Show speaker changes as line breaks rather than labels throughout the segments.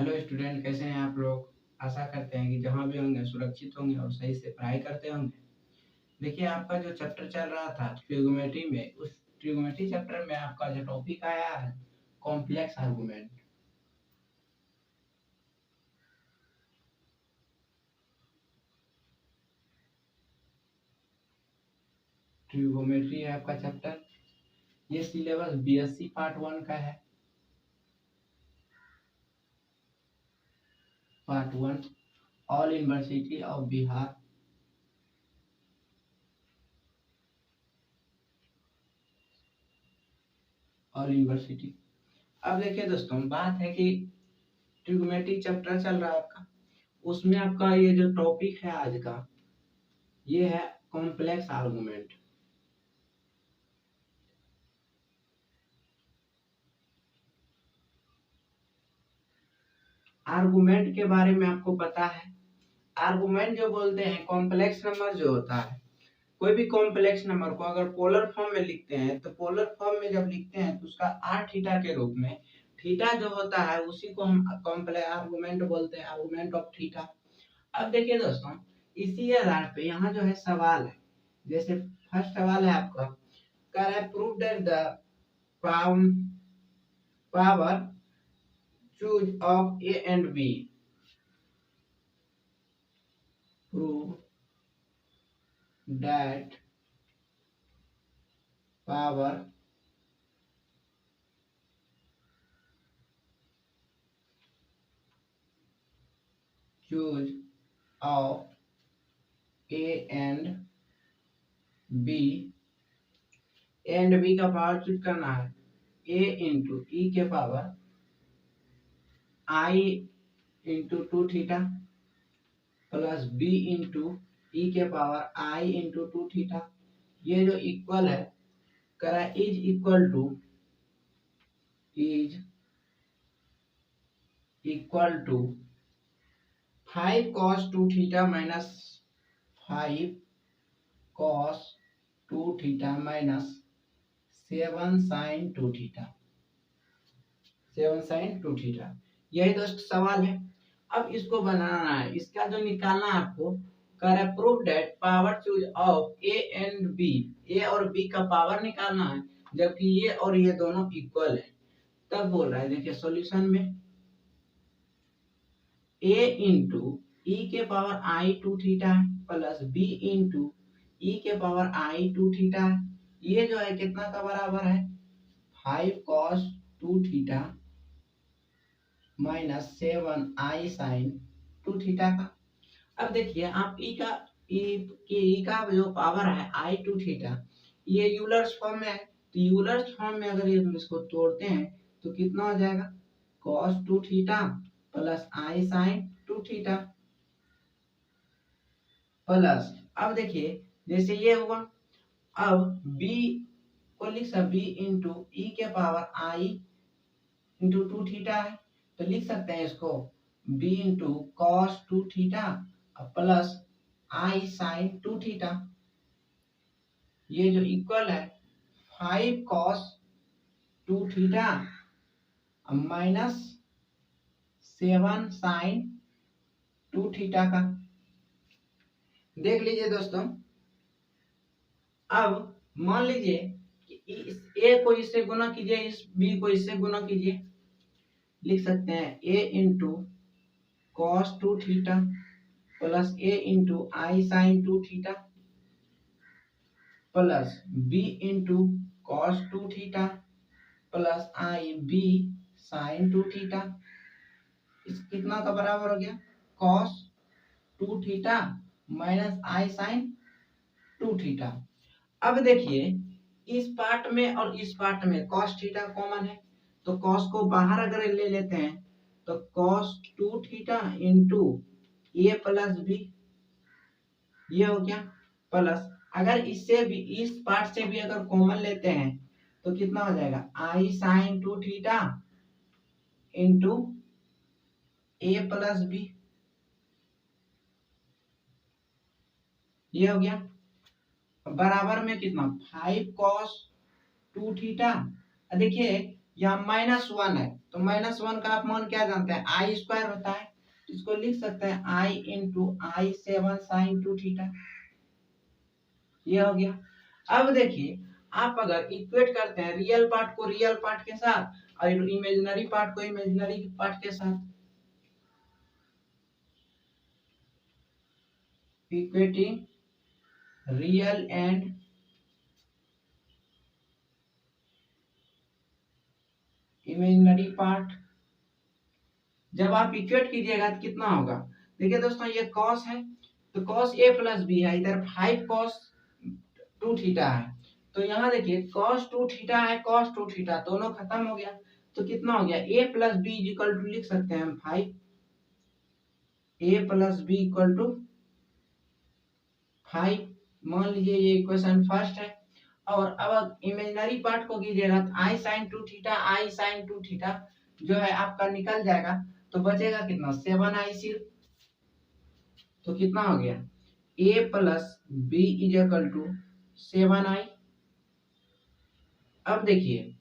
Hello student, कैसे हैं आप लोग। आशा करते हैं कि जहाँ भी होंगे सुरक्षित होंगे और सही से पढ़ाई करते होंगे। देखिए, आपका जो चैप्टर चल रहा था ट्रिगोनोमेट्री में, उस ट्रिगोनोमेट्री चैप्टर में आपका जो टॉपिक आया है कॉम्प्लेक्स आर्गुमेंट। ट्रिगोनोमेट्री है आपका चैप्टर। ये सिलेबस बीएससी पार्ट 1 का है। Part 1 all university of Bihar. All university. अब देखिए दोस्तों, बात है कि ट्रिगोनोमेट्री चैप्टर चल रहा है आपका। उसमें आपका ये जो टॉपिक है आज का, ये है कॉम्प्लेक्स आर्गुमेंट। आर्गुमेंट के बारे में आपको पता है। आर्गुमेंट जो बोलते हैं, कॉम्प्लेक्स नंबर जो होता है, कोई भी कॉम्प्लेक्स नंबर को अगर पोलर फॉर्म में लिखते हैं तो पोलर फॉर्म में जब लिखते हैं तो उसका आर थीटा के रूप में, थीटा जो होता है उसी को हम कॉम्प्लेक्स आर्गुमेंट बोलते हैं, आर्गुमेंट ऑफ थीटा। अब देखिए दोस्तों, इसी आधार पे यहाँ जो है सवाल है। जैसे फर्स्ट सवाल है आपका, कह रहा है prove that the power choose of A and B. Prove that power choose of A and B। A and B का पावर चूज करना है। A इंटू ई के power I into 2 theta plus B into e के power I into 2 theta. ये जो equal है, करा is equal to 5 cos 2 theta minus 5 cos 2 theta minus 7 sin 2 theta. 7 sin 2 theta. यही दोस्त सवाल है। अब इसको बनाना है, इसका जो निकालना है आपको, कह रहा है prove that power choose of A and B. A और बी का पावर निकालना है, जबकि ये और ये दोनों इक्वल है। तब बोल रहा है, देखिए सॉल्यूशन में ए इंटू ई के power i 2 theta plus b into e के पावर आई 2 थीटा। ये जो है कितना का बराबर है, 5 cos 2 थीटा माइनस 7 आई साइन 2 थीटा का। अब देखिए, आप ई का जो पावर है आई 2 थीटा, ये यूलर्स फॉर्म में है। तो यूलर्स फॉर्म में अगर हम इसको तोड़ते हैं तो कितना हो जाएगा, cos 2 theta plus i sine 2 theta plus, अब देखिए जैसे ये हुआ, अब b को लिख सकते, b इंटू ई के पावर आई इंटू 2 थीटा है, तो लिख सकते हैं इसको b into cos 2 theta plus i sine 2 theta. ये जो इक्वल है 5 cos 2 theta minus 7 sine 2 theta का। देख लीजिए दोस्तों, अब मान लीजिए कि इस a को इससे गुना कीजिए, इस b को इससे गुना कीजिए। लिख सकते हैं a into cos 2 theta plus a into i sine 2 theta plus b into cos 2 theta plus i b sine 2 theta. इस कितना का बराबर हो गया, cos 2 theta minus i sine 2 theta. अब देखिए, इस पार्ट में और इस पार्ट में कॉस थीटा कॉमन है, तो कॉस को बाहर अगर ले लेते हैं तो कॉस 2 थीटा इंटू ए प्लस बी, ये हो गया प्लस, अगर इससे भी इस पार्ट से भी अगर कॉमन लेते हैं तो कितना हो जाएगा, आई साइन 2 थीटा इंटू ए प्लस बी, ये हो गया बराबर में कितना, 5 cos 2 थीटा। देखिए यहाँ -1 है, तो -1 का आप मान क्या जानते हैं, आई स्क्वायर होता है। तो इसको लिख सकते हैं आई इंटू आई 7 साइन 2 थीटा। ये हो गया। अब देखिए, आप अगर इक्वेट करते हैं रियल पार्ट को रियल पार्ट के साथ और इमेजिनरी पार्ट को इमेजिनरी पार्ट के साथ, equating real and imaginary part, जब आप इक्वेट कीजिएगा तो कितना होगा, देखिए दोस्तों ये कॉस है, तो कॉस ए प्लस बी है, इधर 5 कॉस 2 थीटा है। तो यहाँ देखिए कॉस 2 थीटा है, कॉस 2 थीटा दोनों खत्म हो गया। तो कितना हो गया, ए प्लस बी इक्वल टू लिख सकते हैं हम 5, ए प्लस बी इक्वल टू 5। मान लीजिए ये इक्वेशन फर्स्ट है। और अब इमेजिनरी पार्ट को कीजिएगा तो आई साइन 2 थीटा, आई साइन 2 थीटा जो है आपका निकल जाएगा। तो बचेगा कितना, 7i सिर्फ। तो कितना हो गया, a plus b is equal to 7i। अब देखिए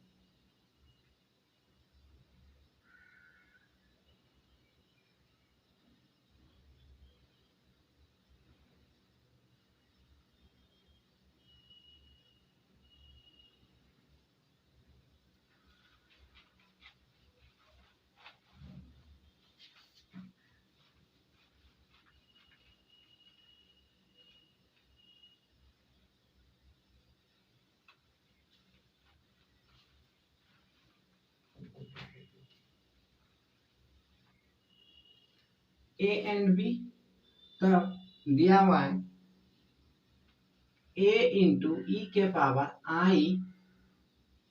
ए एंड बी का दिया हुआ है a इंटू ई के power i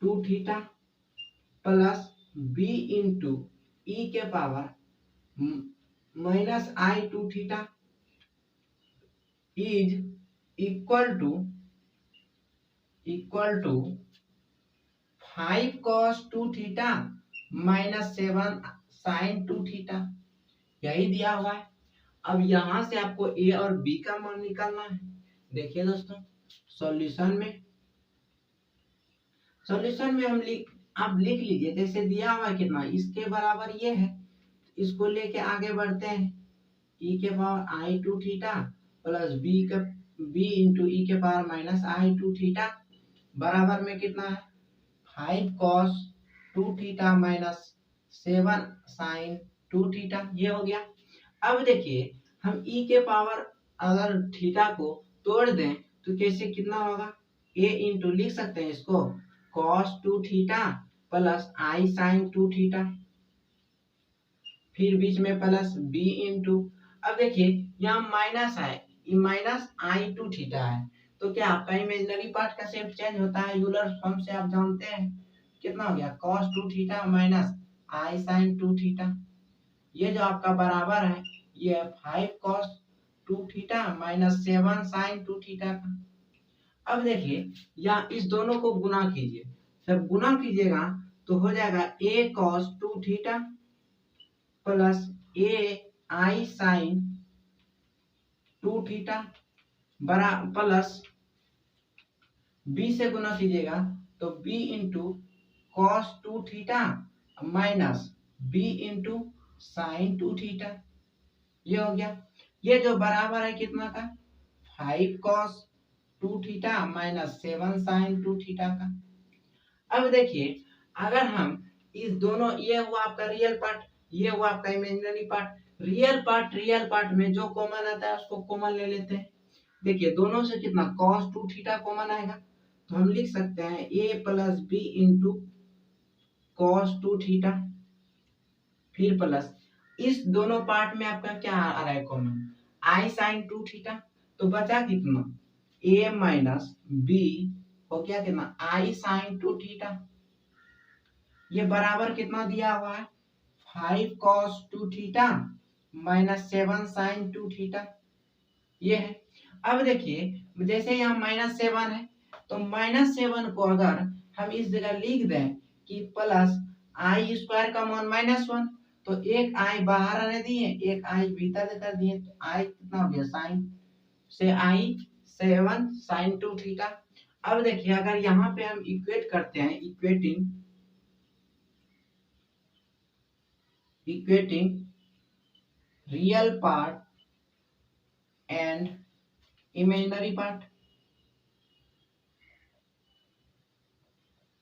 2 theta plus b into e के power minus i 2 theta is equal to 5 cos 2 theta minus 7 sine 2 theta, यही दिया हुआ है। अब यहां से आपको ए और बी का मान निकालना है। देखिए दोस्तों, सॉल्यूशन में हम आप लिख लीजिए, जैसे दिया हुआ है कितना, इसके बराबर ये है, इसको लेके आगे बढ़ते हैं। ई के power i 2 theta plus b into e के पावर माइनस आई 2 थीटा बराबर में कितना है, 5 cos 2 theta minus 7 sine 2 theta. ये हो गया। अब देखिए हम ई के पावर अगर थीटा को तोड़ दें तो कैसे कितना होगा, ए इंटू लिख सकते हैं इसको cos 2 theta plus i sine 2 theta, फिर बीच में प्लस बी इंटू, अब देखिए यहाँ माइनस है, ये माइनस आई 2 थीटा है। तो क्या आपका इमेजिनरी पार्ट का शेप चेंज होता है, यूलर फॉर्म से आप जानते हैं। कितना हो गया, cos 2 theta minus i sine 2 theta. ये जो आपका बराबर है ये 5 cos 2 theta minus 7 sine 2 theta का। अब देखिए यहाँ इस दोनों को गुना कीजिए, जब गुना कीजिएगा तो हो जाएगा a cos 2 theta plus a i sine 2 theta बरा प्लस b से गुना कीजिएगा तो b into cos 2 theta minus b into sine 2 theta. ये हो गया। ये जो बराबर है कितना का, 5 cos 2 theta minus 7 sine 2 theta का। अब देखिए अगर हम इस दोनों, ये हुआ आपका रियल पार्ट, ये हुआ आपका इमेजिनरी पार्ट। रियल पार्ट में जो कॉमन आता है उसको कॉमन ले लेते हैं। देखिए दोनों से कितना, cos 2 थीटा कॉमन आएगा, तो हम लिख सकते हैं a plus b into cos 2 theta, फिर प्लस इस दोनों पार्ट में आपका क्या आ रहा है कॉमन, आई साइन 2 थीटा। तो बचा कितना, a माइनस बी हो गया कितना, आई साइन 2 थीटा। ये बराबर कितना दिया हुआ है, 5 cos 2 theta minus 7 sine 2 theta. ये है। अब देखिए जैसे यहाँ -7 है तो -7 को अगर हम इस जगह लिख दें कि प्लस आई स्क्वायर का मान -1, तो एक आई बाहर आने दिए, एक आई भीतर कर दिए, तो आई कितना हो गया, साइन से आई 7 साइन 2 थीटा। अब देखिए अगर यहाँ पे हम इक्वेट करते हैं, equating equating real part and imaginary part,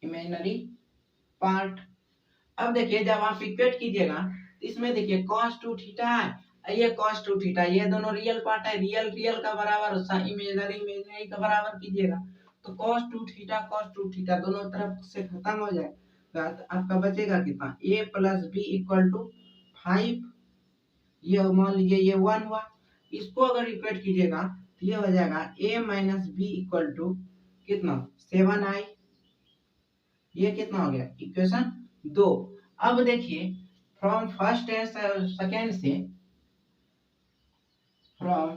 imaginary part. अब देखिए जब आप इक्वेट कीजिएगा तो इसमें देखिए cos 2 थीटा है, ये cos 2 थीटा, ये दोनों रियल पार्ट है, रियल रियल का बराबर, इमेजिनरी इमेजिनरी का बराबर कीजिएगा तो cos 2 थीटा दोनों तरफ से खत्म हो जाएगा तो आपका बचेगा कितना, a plus b equal to 5। ये मान लीजिए ये 1 हुआ, इसको अगर इक्वेट कीजिएगा तो ये हो जाएगा a minus b equal to कितना 7i। ये कितना हो गया इक्वेशन 2। अब देखिए फ्रॉम फर्स्ट एंड सेकेंड से, फ्रॉम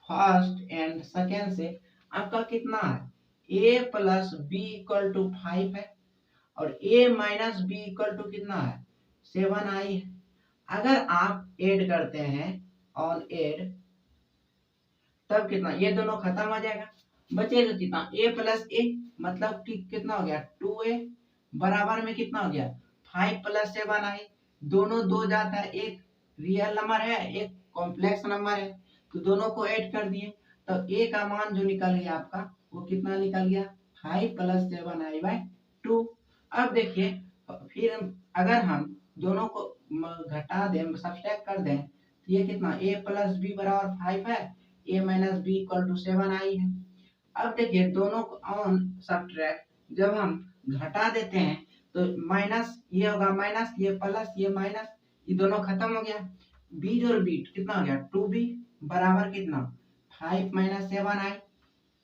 फर्स्ट एंड सेकेंड से आपका कितना है a plus b equal to 5 है और a minus b equal to कितना है 7i है। अगर आप ऐड करते हैं ऑन ऐड तब कितना, ये दोनों खत्म हो जाएगा, बचेगा कितना a प्लस ए, मतलब कि कितना हो गया 2a बराबर में कितना हो गया 5 प्लस 7i। दोनों दो जाता है, एक रियल नंबर है एक कॉम्प्लेक्स नंबर है, तो दोनों को ऐड कर दिए तो a का मान जो निकल गया आपका वो कितना निकल गया 5 प्लस 7i बाय 2। अब देखिए फिर अगर हम दोनों को घटा दें, सब्सट्रैक्ट कर दें तो ये कितना a प्लस बी बराबर 5 है, a minus b equal to 7i है। अब देखिए दोनों को ऑन सब्ट्रैक्ट जब हम घटा देते हैं तो माइनस ये होगा माइनस, ये प्लस ये माइनस, ये दोनों खत्म हो गया, b और b कितना हो गया 2b बराबर कितना 5 माइनस 7i।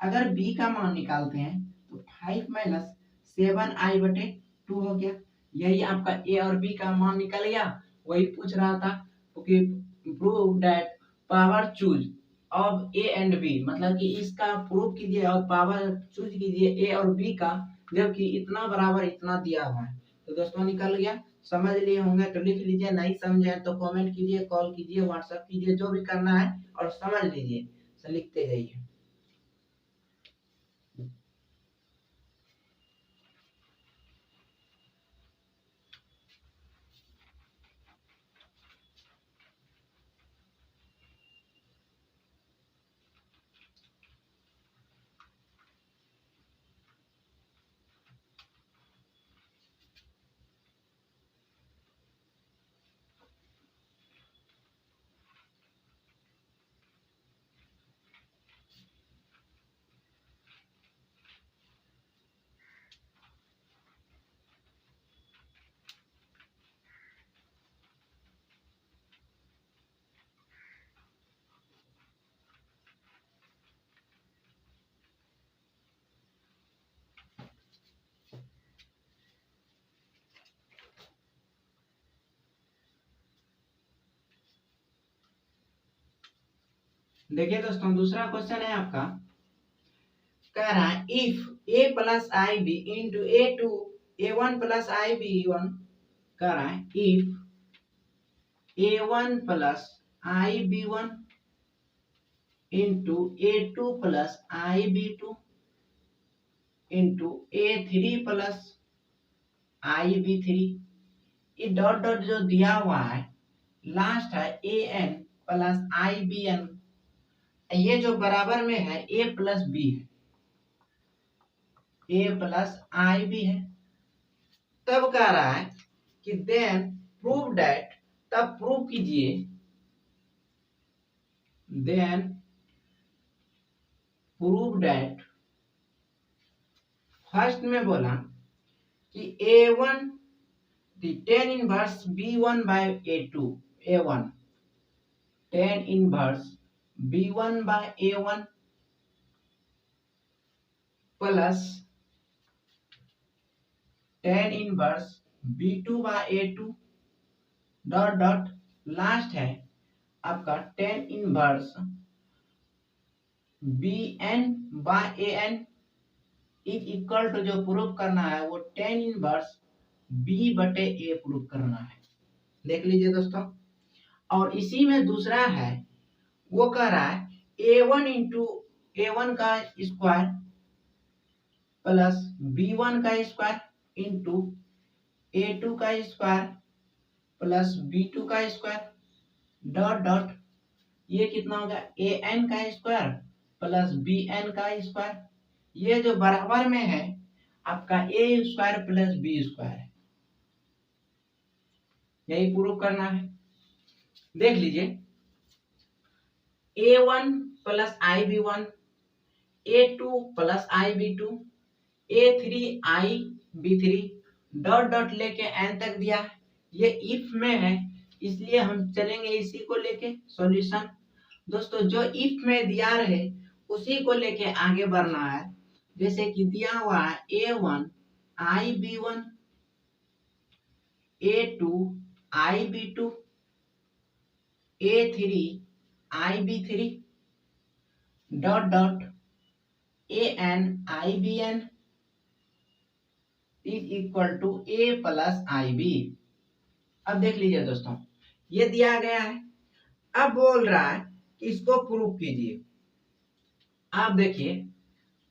अगर b का मान निकालते हैं तो 5 माइनस 7i बटे 2 हो गया। यही आपका a और b का मान निकल गया, वही पूछ रहा था कि prove that power choose of A and b, मतलब कि इसका प्रूफ कीजिए और पावर चूज कीजिए ए और बी का, जबकि इतना बराबर इतना दिया हुआ है। तो दोस्तों निकल गया, समझ लिए होंगे तो लिख लीजिए, नहीं समझे तो कमेंट कीजिए, कॉल कीजिए, व्हाट्सएप कीजिए, जो भी करना है और समझ लीजिए, तो लिखते जाइए। देखिए दोस्तों दूसरा क्वेश्चन है आपका, कह रहा है if a plus i b into a two a one plus i b one, कह रहा है if a one plus i b one into a two plus i b two into a three plus i b three, ये dot dot जो दिया हुआ है last है a n plus i b n, ये जो बराबर में है a प्लस बी है, a प्लस आई बी है। तब कह रहा है कि देन प्रूव दैट, तब प्रूव कीजिए, देन प्रूव दैट, फर्स्ट में बोला कि a1 tan inverse b1 by a2, a1 tan inverse b1 by a1 plus tan inverse b2 by a2 dot dot last है आपका tan inverse b n by a n is equal to, जो proof करना है वो ten inverse B बटे ए proof करना है। देख लीजिए दोस्तों, और इसी में दूसरा है वो कह रहा है ए वन इंटू ए वन का स्क्वायर प्लस बी वन का स्क्वायर इंटू ए टू का स्क्वायर प्लस b2 का स्क्वायर डॉट डॉट ये कितना हो गया an का स्क्वायर प्लस bn का स्क्वायर, ये जो बराबर में है आपका a square plus b square है, यही प्रूफ करना है। देख लीजिए a1 plus ib1, a2 plus ib2, a3 ib3 dot dot लेके n तक दिया है, ये इफ में है इसलिए हम चलेंगे इसी को लेके सॉल्यूशन। दोस्तों जो इफ में दिया रहे उसी को लेके आगे बढ़ना है। जैसे कि दिया हुआ है a1 ib1, a2 ib2, a3 ib3 dot dot an ibn is equal to a plus ib। अब देख लीजिए दोस्तों ये दिया गया है, अब बोल रहा है कि इसको प्रूफ कीजिए। आप देखिए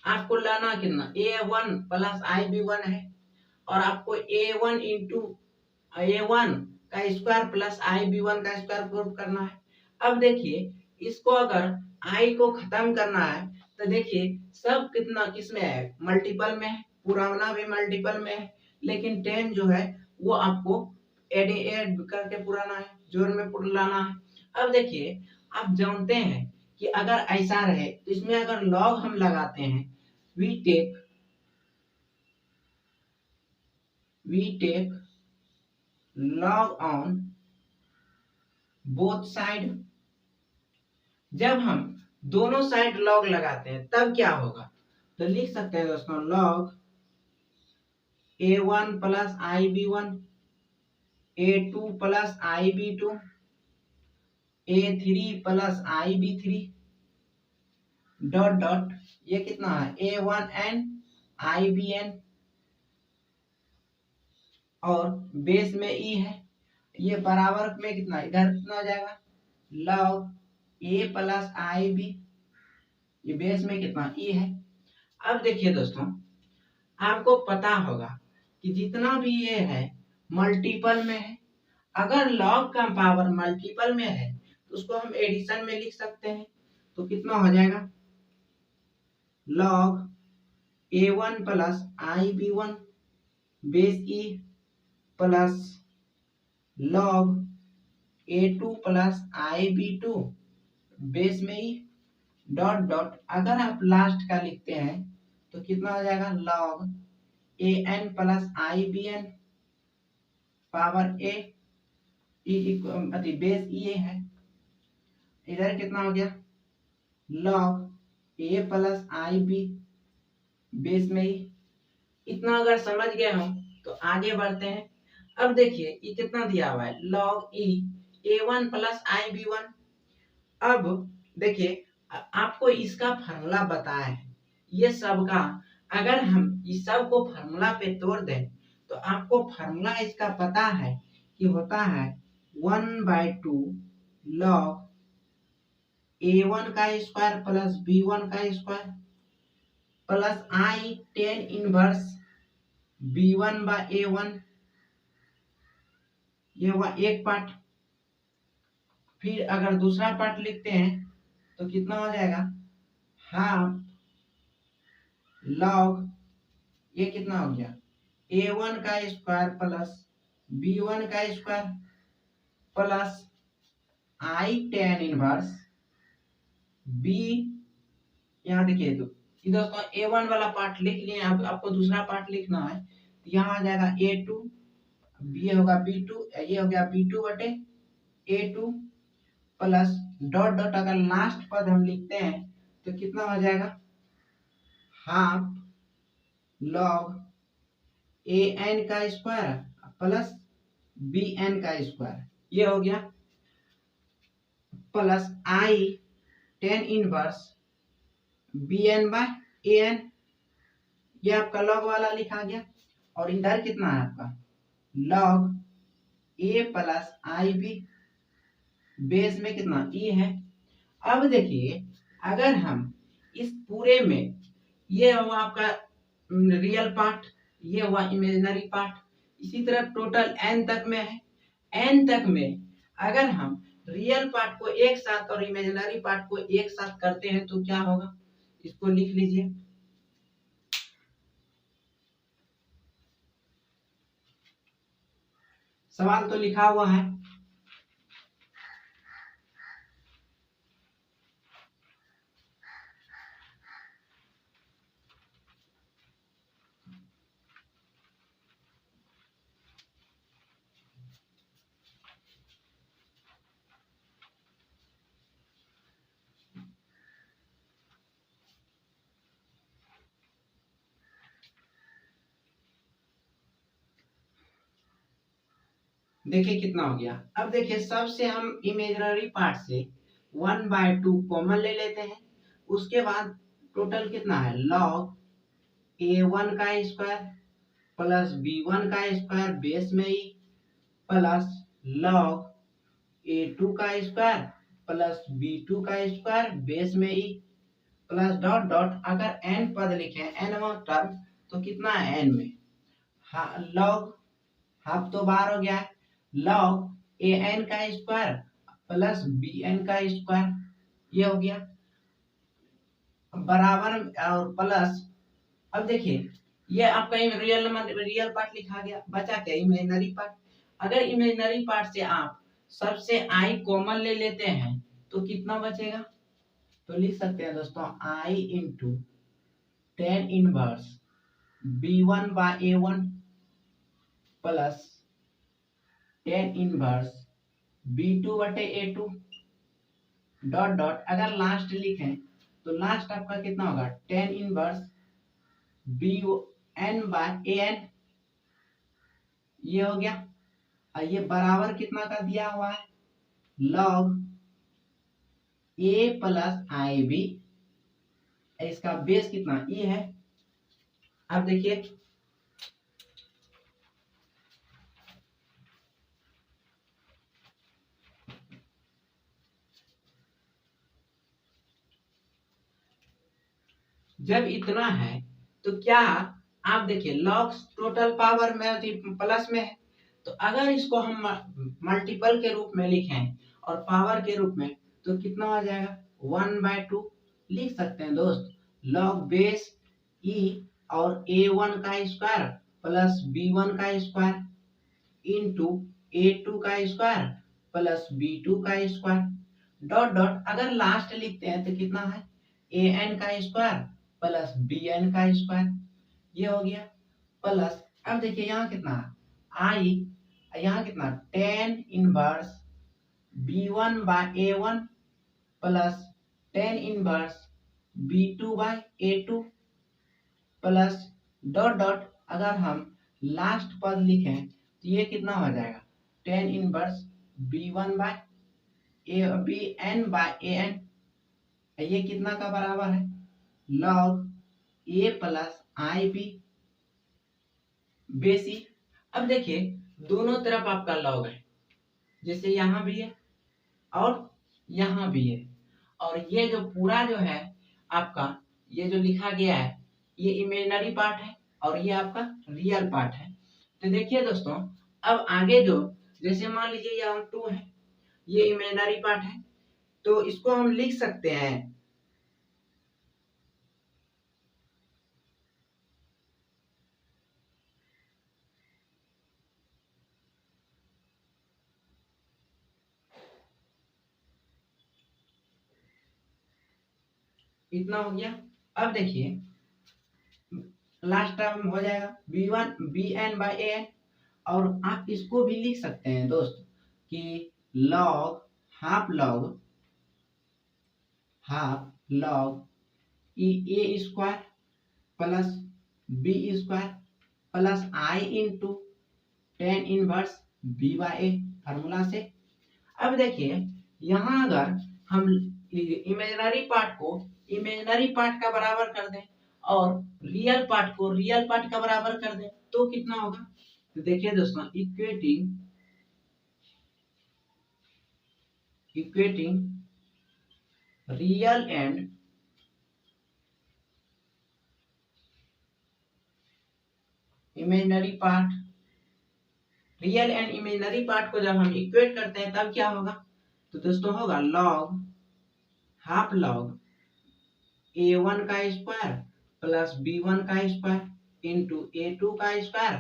आपको लाना कितना a1 प्लस ib1 है और आपको a1 इंटू a1 का स्क्वायर प्लस ib1 का स्क्वायर प्रूफ करना है। अब देखिए इसको अगर i को खत्म करना है तो देखिए सब कितना किसमें है मल्टीपल में है, पुराना भी मल्टीपल में है, लेकिन 10 जो है वो आपको एड करके पुराना है, जोड़ में लाना है। अब देखिए आप जानते हैं कि अगर ऐसा रहे तो इसमें अगर लॉग हम लगाते हैं we take log on both side, जब हम दोनों साइड लॉग लगाते हैं तब क्या होगा, तो लिख सकते हैं दोस्तों log a1 plus ib1, a2 plus ib2, a3 plus ib3 dot dot ये कितना है a1n ibn और बेस में e है, ये बराबर में कितना इधर कितना हो जाएगा लॉग a प्लस ib, ये बेस में कितना e है। अब देखिए दोस्तों आपको पता होगा कि जितना भी ये है मल्टीपल में है, अगर लॉग का पावर मल्टीपल में है तो उसको हम एडिशन में लिख सकते हैं, तो कितना हो जाएगा log a1 plus ib1 base e plus log a2 plus ib2 base में ही डॉट डॉट, अगर आप लास्ट का लिखते हैं तो कितना हो जाएगा log an plus ibn power a base ये है, इधर कितना हो गया log a plus ib base में ही। इतना अगर समझ गए हम तो आगे बढ़ते हैं। अब देखिए ये कितना दिया हुआ है log e a1 plus ib1। अब देखिए आपको इसका फार्मूला बताया है, ये सब का अगर हम इस सब को फार्मूला पे तोड़ दें तो आपको फार्मूला इसका पता है कि होता है 1/2 लॉग a1 का स्क्वायर प्लस b1 का square plus i tan inverse b1/a1, ये हुआ एक पार्ट। फिर अगर दूसरा पार्ट लिखते हैं तो कितना हो जाएगा हाफ लॉग ये कितना हो गया a1 का स्क्वायर प्लस b1 का square plus i tan inverse b, यहाँ देखिए तो दोस्तों a1 वाला पार्ट लिख लिए, आपको दूसरा पार्ट लिखना है तो यहाँ आ जाएगा a2, ये होगा b2, ये हो गया b2 बटे a2 प्लस डॉट डॉट अगर लास्ट पद हम लिखते हैं तो कितना हो जाएगा हाफ लॉग an का स्क्वायर प्लस bn का स्क्वायर, ये हो गया plus i tan inverse bn/an, ये आपका लॉग वाला लिखा गया। और इधर कितना है आपका log a plus ib base में कितना e है। अब देखिए अगर हम इस पूरे में ये हुआ आपका रियल पार्ट, ये हुआ इमेजिनरी पार्ट, इसी तरह टोटल n तक में है, n तक में अगर हम रियल पार्ट को एक साथ और इमेजिनरी पार्ट को एक साथ करते हैं तो क्या होगा, इसको लिख लीजिए। सवाल तो लिखा हुआ है। देखिए कितना हो गया। अब देखिए सबसे हम इमेजिनरी पार्ट से 1/2 कॉमन ले लेते हैं। उसके बाद टोटल कितना है, log a1 का स्क्वायर प्लस b1 का स्क्वायर बेस में ही प्लस log a2 का स्क्वायर प्लस b2 का स्क्वायर बेस में ही प्लस डॉट डॉट। अगर n पद लिखे n टर्म तो कितना है n में, log हाफ तो बाहर हो गया है, log an का स्क्वायर प्लस bn का स्क्वायर, ये हो गया बराबर और प्लस। अब देखिए ये आपका रियल पार्ट लिखा गया, बचा क्या, इमेजिनरी पार्ट। अगर इमेजिनरी पार्ट से आप सबसे i कॉमन ले लेते हैं तो कितना बचेगा, तो लिख सकते हैं दोस्तों i into tan inverse b1 by a1 plus tan inverse b2 बटे a2 डॉट डॉट। अगर लास्ट लिखें तो लास्ट आपका कितना होगा, tan inverse b n by a n, ये हो गया। और ये बराबर कितना का दिया हुआ है, log a plus i b, इसका बेस कितना e है। अब देखिए जब इतना है तो क्या, आप देखिए log टोटल पावर में प्लस में है, तो अगर इसको हम मल्टीपल के रूप में लिखें और पावर के रूप में तो कितना हो जाएगा, 1/2 लिख सकते हैं दोस्त। log बेस e और a1 का स्क्वायर प्लस b1 का स्क्वायर इंटू a2 का स्क्वायर प्लस b2 का स्क्वायर डॉट डॉट। अगर लास्ट लिखते हैं तो कितना है, an का स्क्वायर प्लस bn का स्क्वायर, ये हो गया प्लस। अब देखिए यहाँ कितना i, यहाँ कितना tan inverse b1 by a1 plus tan inverse b2 by a2 plus dot dot. अगर हम लास्ट पद लिखें तो ये कितना हो जाएगा, tan inverse b1 by bn by an, ये कितना का बराबर है, log a plus i b base e. अब देखिए दोनों तरफ आपका log है, जैसे यहाँ भी है और यहाँ भी है, और ये जो पूरा जो है आपका, ये जो लिखा गया है ये इमेजिनरी पार्ट है और ये आपका रियल पार्ट है। तो देखिए दोस्तों अब आगे जो, जैसे मान लीजिए यहाँ 2 है, ये इमेजिनरी पार्ट है, तो इसको हम लिख सकते हैं इतना हो गया। अब देखिए लास्ट टर्म हो जाएगा b1 bn बाय an, और आप इसको भी लिख सकते हैं दोस्त कि log half log a square plus b square plus i into tan inverse b by a, formula से। अब देखिए यहाँ अगर हम इमेजिनरी पार्ट को इमेजिनरी पार्ट का बराबर कर दें और रियल पार्ट को रियल पार्ट का बराबर कर दें तो कितना होगा, तो देखिए दोस्तों equating real and imaginary part real and imaginary part को जब हम इक्वेट करते हैं तब क्या होगा, तो दोस्तों होगा लॉग हाफ लॉग a1 का स्क्वायर प्लस b1 का स्क्वायर इंटू a2 का स्क्वायर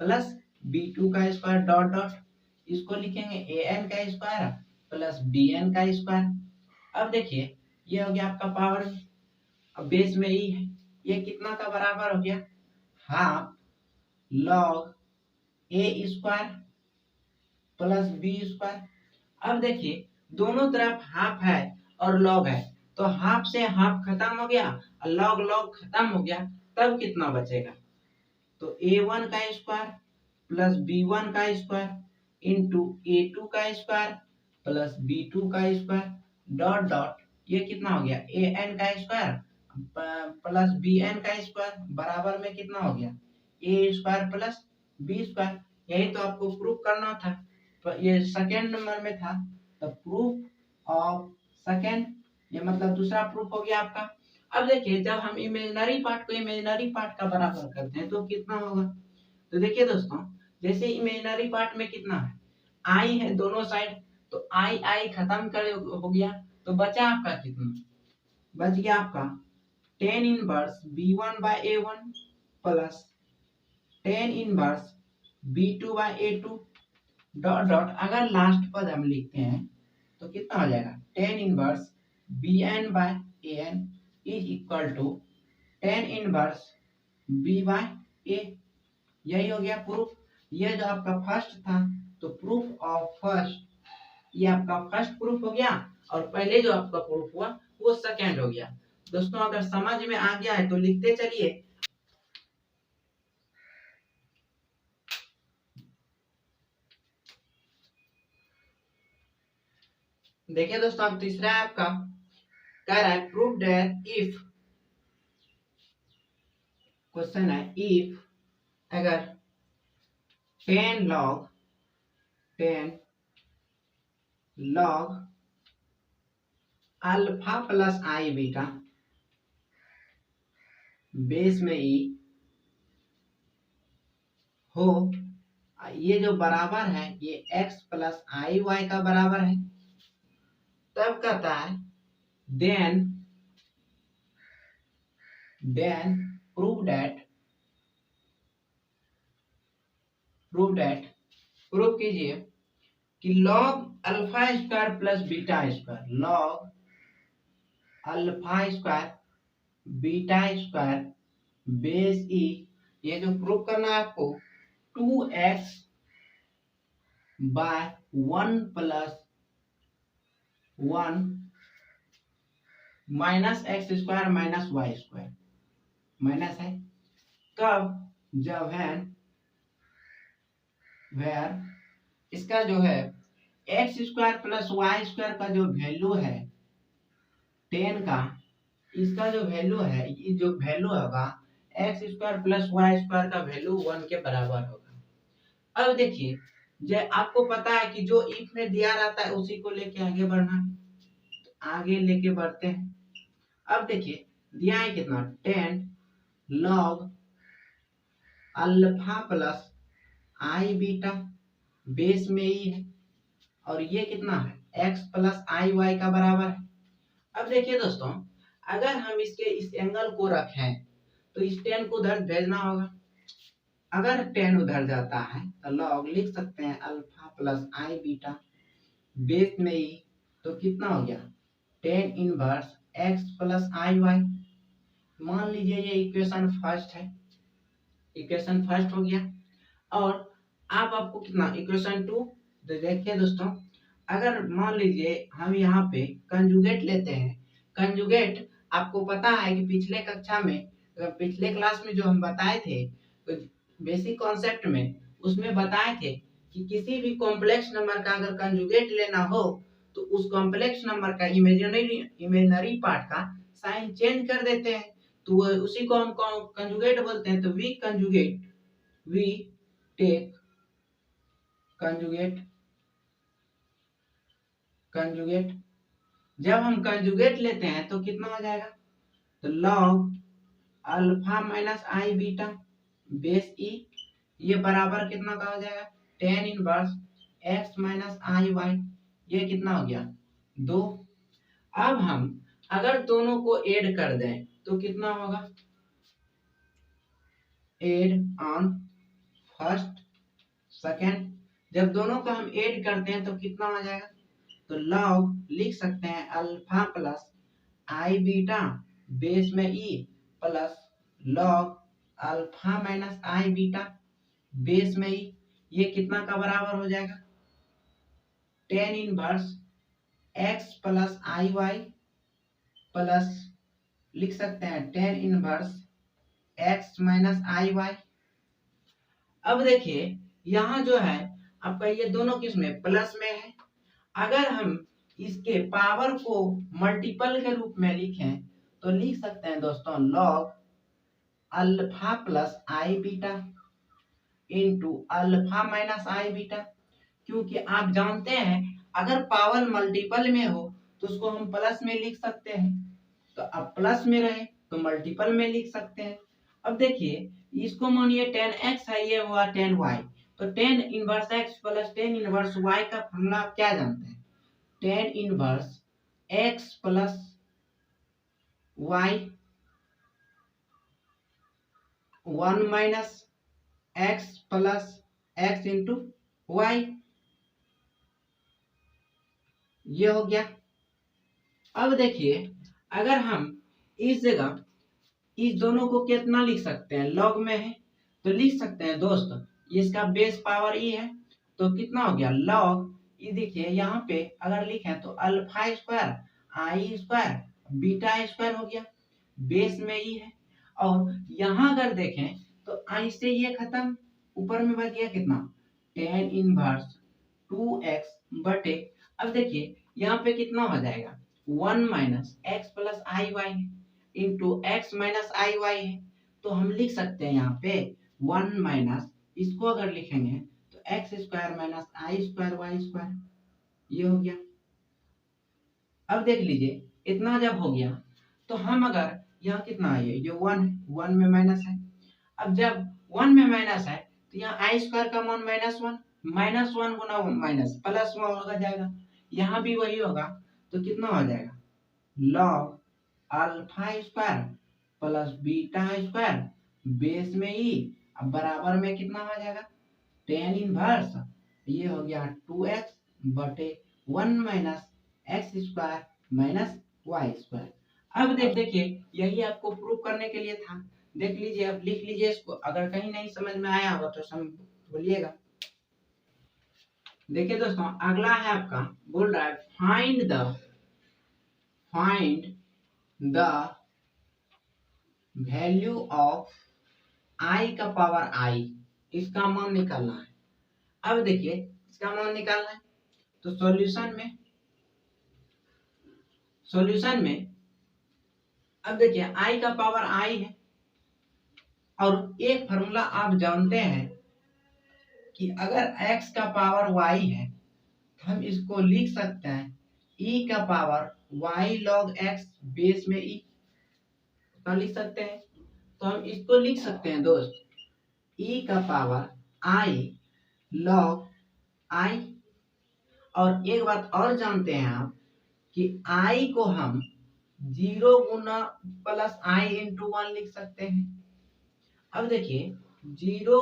प्लस b2 का स्क्वायर डॉट डॉट, इसको लिखेंगे an का स्क्वायर प्लस bn का स्क्वायर। अब देखिए ये हो गया आपका पावर में, अब बेस में ही है, ये कितना का बराबर हो गया, half log a square plus b square. अब देखिए दोनों तरफ हाफ है और लॉग है, तो हाफ से हाफ खत्म हो गया और लॉग लॉग खत्म हो गया, तब कितना बचेगा, तो a1 का स्क्वायर प्लस b1 का स्क्वायर इंटू a2 का स्क्वायर प्लस b2 का स्क्वायर डॉट डॉट, ये कितना हो गया an का स्क्वायर प्लस bn का स्क्वायर बराबर में कितना हो गया a square plus b square. यही तो आपको प्रूफ करना था, तो ये सेकेंड नंबर में था, तो प्रूफ ऑफ सेकेंड, ये मतलब दूसरा प्रूफ हो गया आपका। अब देखिए जब हम इमेजिनरी पार्ट को इमेजिनरी पार्ट का बराबर करते हैं तो कितना होगा, तो देखिए दोस्तों जैसे इमेजिनरी पार्ट में कितना है, आई है दोनों साइड, तो आई आई खत्म कर हो गया, तो बचा आपका कितना, बच गया आपका tan inverse b1 by a1 plus tan inverse b2 by a2 dot dot, अगर लास्ट पद हम लिखते हैं तो कितना हो जाएगा, tan inverse bn by an is equal to tan inverse b by a। यही हो गया प्रूफ, ये जो आपका फर्स्ट था, तो प्रूफ ऑफ फर्स्ट, ये आपका फर्स्ट प्रूफ हो गया, और पहले जो आपका प्रूफ हुआ वो सेकंड हो गया। दोस्तों अगर समझ में आ गया है तो लिखते चलिए। देखिए दोस्तों अब तीसरा है आपका, कह रहा है प्रूफ दैट इफ, क्वेश्चन है इफ अगर 10 log alpha plus i beta base में ई हो, ये जो बराबर है ये x प्लस आई वाई का बराबर है, तब कहता है देन प्रूव दैट प्रूव कीजिए कि log alpha square plus beta square, log alpha square beta square base e, ये जो प्रूव करना है आपको 2x बाय 1 प्लस 1 minus x square minus y square, minus है कब, जब है वेयर इसका जो है x square plus y square का जो वैल्यू है 10 का, इसका जो वैल्यू है, ये जो वैल्यू होगा x square plus y square का वैल्यू 1 के बराबर होगा। अब देखिए जब आपको पता है कि जो इफ में दिया रहता है उसी को लेके आगे बढ़ना है, तो आगे लेके बढ़ते हैं। अब देखिए दिया है कितना 10 log alpha plus i beta base में ही है, और ये कितना है x प्लस आई वाई का बराबर है। अब देखिए दोस्तों अगर हम इसके इस एंगल को रखें तो इस 10 को उधर भेजना होगा, अगर 10 उधर जाता है तो log लिख सकते हैं alpha plus i beta base में ही, तो कितना हो गया 10 inverse x plus i Y. मान लीजिए ये इक्वेशन फर्स्ट है, इक्वेशन फर्स्ट हो गया, और आप आपको कितना इक्वेशन टू, तो देखिए दोस्तों अगर मान लीजिए हम यहाँ पे कंजुगेट लेते हैं, कंजुगेट आपको पता है कि पिछले कक्षा में, पिछले क्लास में जो हम बताए थे तो बेसिक कॉन्सेप्ट में उसमें बताए थे कि किसी भी कॉम्प्लेक्स नंबर का अगर कंजुगेट लेना हो तो उस कॉम्प्लेक्स नंबर का इमेजिनरी पार्ट का साइन चेंज कर देते हैं, तो उसी को हम कंजुगेट बोलते हैं। तो वी टेक कंजुगेट, जब हम कंजुगेट लेते हैं तो कितना हो जाएगा, तो log alpha minus i beta base e, ये बराबर कितना का हो जाएगा tan inverse x minus i Y, ये कितना हो गया 2। अब हम अगर दोनों को ऐड कर दें तो कितना होगा, ऐड ऑन फर्स्ट सेकेंड, जब दोनों को हम ऐड करते हैं तो कितना हो जाएगा, तो लॉग लिख सकते हैं alpha plus i beta base में e plus log alpha minus i beta base में ई, ये कितना का बराबर हो जाएगा, tan inverse x plus i y plus लिख सकते हैं tan inverse x minus i y. अब देखिए यहाँ जो है आपका ये दोनों किस में प्लस में है, अगर हम इसके पावर को मल्टीपल के रूप में लिखें तो लिख सकते हैं दोस्तों log alpha plus i beta into alpha minus i beta, क्योंकि आप जानते हैं अगर पावर मल्टीपल में हो तो उसको हम प्लस में लिख सकते हैं, तो अब प्लस में रहे तो मल्टीपल में लिख सकते हैं। अब देखिए इसको मानिए टेन एक्स है, ये हुआ टेन वाई, तो tan inverse x plus tan inverse y का फॉर्मूला आप क्या जानते हैं, tan inverse x plus y 1 minus x plus x into y, ये हो गया। अब देखिए अगर हम इस जगह इस दोनों को कितना लिख सकते हैं, लॉग में है तो लिख सकते हैं दोस्त, इसका बेस पावर ई है तो कितना हो गया लॉग, ये देखिए यहाँ पे अगर लिखें तो अल्फा स्क्वायर आई स्क्वायर बीटा स्क्वायर हो गया, बेस में ई है। और यहाँ अगर देखें तो आई से ये खत्म, ऊपर में बच गया कितना, टेन इनवर्स 2x बटे, अब देखिए यहाँ पे कितना हो जाएगा 1 minus x plus i Y into x minus i Y है, तो हम लिख सकते हैं यहाँ पे 1 माइनस, इसको अगर लिखेंगे तो एक्स स्क्वायर माइनस आई स्क्वायर वाई स्क्वायर, ये हो गया। अब देख लीजिए इतना जब हो गया तो हम अगर यहाँ कितना है, ये 1 है, 1 में माइनस है, अब जब 1 में माइनस है तो यहाँ आई स्क्वायर का मान -1, -1 गुना माइनस प्लस में होगा जाएगा, यहाँ भी वही होगा, तो कितना हो जाएगा log alpha square plus beta square base में ई, अब बराबर में कितना हो जाएगा टेन इनवर्स, ये हो गया 2x बटे 1 minus x square minus y square. अब देखिए यही आपको प्रूव करने के लिए था, देख लीजिए, अब लिख लीजिए इसको, अगर कहीं नहीं समझ में आया होगा तो बोलिएगा। देखिए दोस्तों अगला है आपका, बोल रहा है फाइंड द वैल्यू ऑफ आई का पावर आई, इसका मान निकालना है। अब देखिए इसका मान निकालना है तो सॉल्यूशन में अब देखिए आई का पावर आई है, और एक फॉर्मूला आप जानते हैं कि अगर x का पावर y है तो हम इसको लिख सकते हैं e का power y log x base में e, तो लिख सकते हैं, तो हम इसको लिख सकते हैं दोस्त e का पावर i log i, और एक बात और जानते हैं आप कि i को हम 0 गुना प्लस i इंटू 1 लिख सकते हैं। अब देखिए 0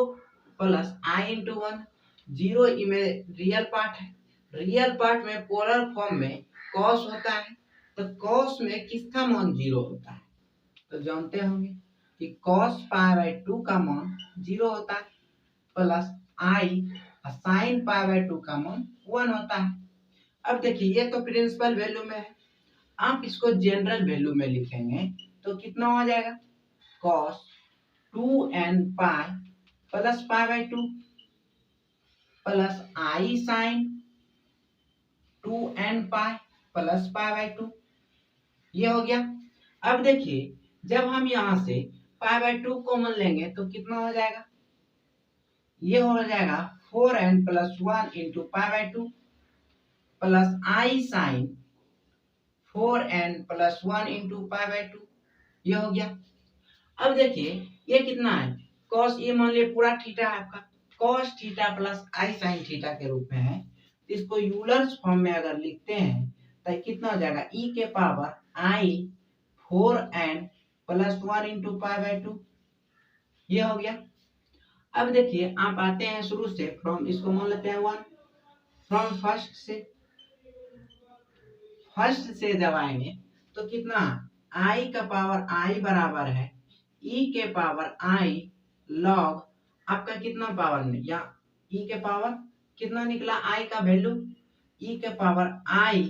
प्लस i इंटू 1, 0 में रियल पार्ट है, रियल पार्ट में पोलर फॉर्म में कॉस होता है, तो कॉस में किसका मान 0 होता है, तो जानते होंगे कि कॉस पाई बाई 2 का मान 0 होता है, plus i sine pi by 2 का मान 1 होता है। अब देखिए ये तो प्रिंसिपल वैल्यू में है, आप इसको जनरल वैल्यू में लिखेंगे तो कितना हो जाएगा cos 2n pi plus pi by 2 plus i sine 2n pi plus pi by 2, ये हो गया। अब देखिए जब हम यहाँ से पाई बाई 2 कॉमन लेंगे तो कितना हो जाएगा, ये हो जाएगा 4n plus 1 into pi by 2 plus i sine 4n plus 1 into pi by 2, ये हो गया। अब देखिए ये कितना है कॉस, ये मान लिया पूरा थीटा है आपका, cos theta plus i sine theta के रूप में है, इसको यूलर्स फॉर्म में अगर लिखते हैं तो कितना हो जाएगा, e के power i 4n plus 1 into pi by 2। ये हो गया। अब देखिए आप आते हैं शुरू से, फ्रॉम इसको मान लेते हैं 1, फ्रॉम फर्स्ट से जब आएंगे तो कितना, i का पावर i बराबर है e के पावर i लॉग आपका कितना पावर में, या e के पावर कितना निकला i का वैल्यू, e के power i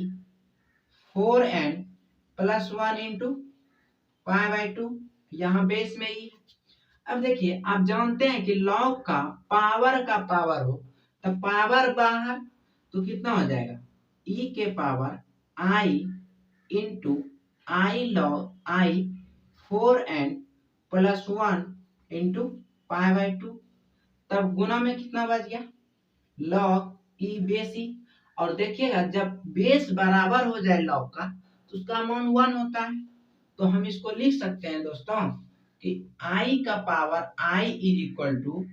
4n plus 1 into pi by 2, यहाँ बेस में ही। अब देखिए आप जानते हैं कि लॉग का पावर हो तब पावर बाहर, तो कितना हो जाएगा, e के power i into i log i 4n plus 1 into pi by 2, तब गुना में कितना बच गया, लॉग ई बेस ई। और देखिएगा जब बेस बराबर हो जाए लॉग का तो उसका मान 1 होता है, तो हम इसको लिख सकते हैं दोस्तों कि i का power i is equal to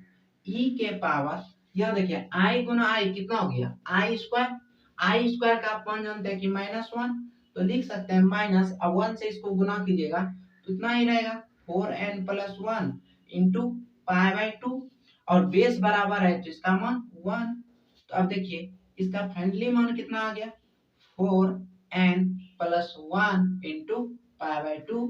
e के पावर, यह देखिए i गुना i कितना हो गया, i स्क्वायर का आप मान जानते हैं कि -1, तो लिख सकते हैं माइनस, अब 1 से इसको गुना कीजिएगा तो इतना ही रहेगा 4n plus 1 into pi by 2, और बेस बराबर है तो इसका मान 1। तो अब देखिए इसका फाइनली मान कितना आ गया, 4n plus 1 into pi by 2,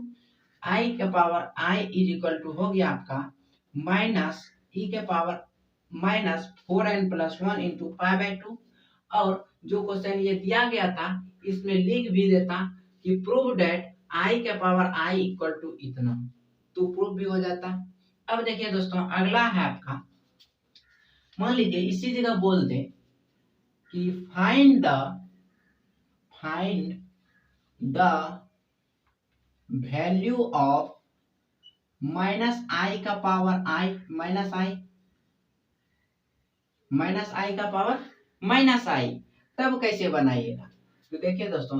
i का power i is equal to हो गया आपका माइनस e के power minus 4n plus 1 into pi by 2। और जो क्वेश्चन ये दिया गया था इसमें लिख भी देता कि प्रूव डेट i के पावर i इक्वल टू इतना, तो प्रूव भी हो जाता। अब देखिए दोस्तों अगला है आपका, मान लीजिए इसी जगह बोल दे कि find the value of minus i का पावर i माइनस आई का पावर माइनस आई, तब कैसे बनाइएगा, तो देखिए दोस्तों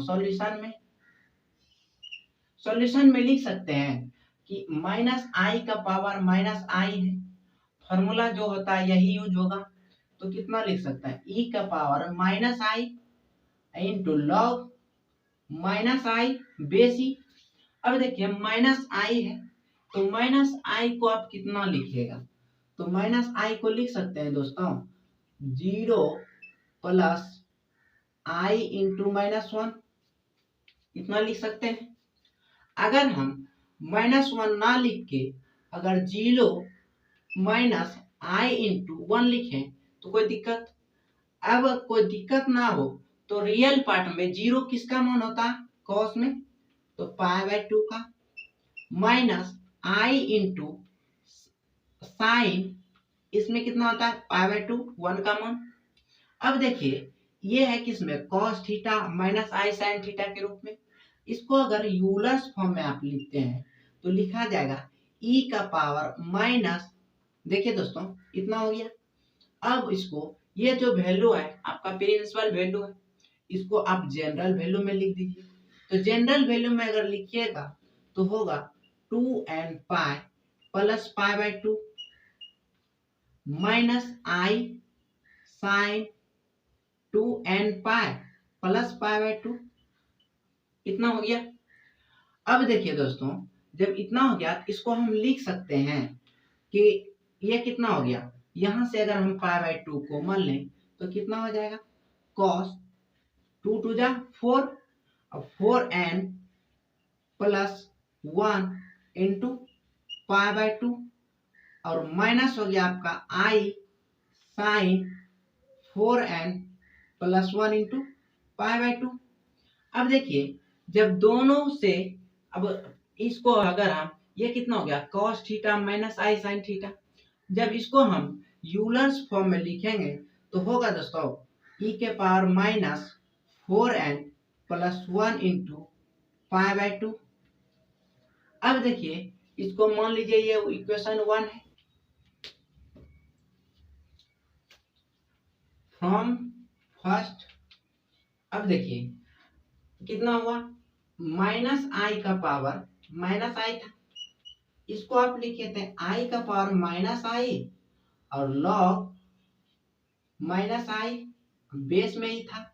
सॉल्यूशन में लिख सकते हैं कि माइनस आई का पावर माइनस आई है, फॉर्मूला जो होता है यही यूज होगा, तो कितना लिख सकते हैं, e का पावर माइनस आई इंटू लॉग माइनस आई बेस ई। अब देखिए माइनस आई है तो माइनस आई को आप कितना लिखिएगा, तो माइनस आई को लिख सकते हैं दोस्तों 0 प्लस आई इंटू -1, इतना लिख सकते हैं। अगर हम -1 ना लिख के अगर 0 माइनस आई इंटू 1 लिखें तो कोई दिक्कत, अब कोई दिक्कत ना हो तो रियल पार्ट में 0 किसका मान होता है कॉस में, तो पाई बाई 2 का, माइनस आई इंटू साइन, इसमें कितना होता है पाई बाई 2 1 का मान। अब देखिए ये है किसमें, cos theta minus i sine theta के रूप में। इसको अगर यूलर्स फॉर्म में आप लिखते हैं तो लिखा जाएगा e का पावर माइनस, देखिए दोस्तों इतना हो गया। अब इसको ये जो वैल्यू है आपका प्रिंसिपल वैल्यू है, इसको आप जनरल वैल्यू में लिख दीजिए, तो जनरल वैल्यू में अगर लिखिएगा तो होगा 2n pi plus pi by 2 minus i sine 2n pi plus pi by 2, इतना हो गया। अब देखिए दोस्तों जब इतना हो गया तो इसको हम लिख सकते हैं कि ये कितना हो गया, यहां से अगर हम पाई बाई 2 को मान लें तो कितना हो जाएगा, cos 2 टू जा 4, अब 4n plus 1 into pi by 2, और माइनस हो गया आपका i sine 4n plus 1 into pi by 2। अब देखिए जब दोनों से, अब इसको अगर हम, ये कितना हो गया cos theta minus i sine theta, जब इसको हम यूलर्स फॉर्म में लिखेंगे तो होगा दोस्तों e के power minus 4n plus 1 into pi by 2। अब देखिए इसको मान लीजिए ये इक्वेशन 1 है, फ्रॉम फर्स्ट, अब देखिए कितना हुआ, माइनस आई का पावर माइनस आई था, इसको आप लिखे थे आई का पावर माइनस आई और लॉग माइनस आई बेस में ही था,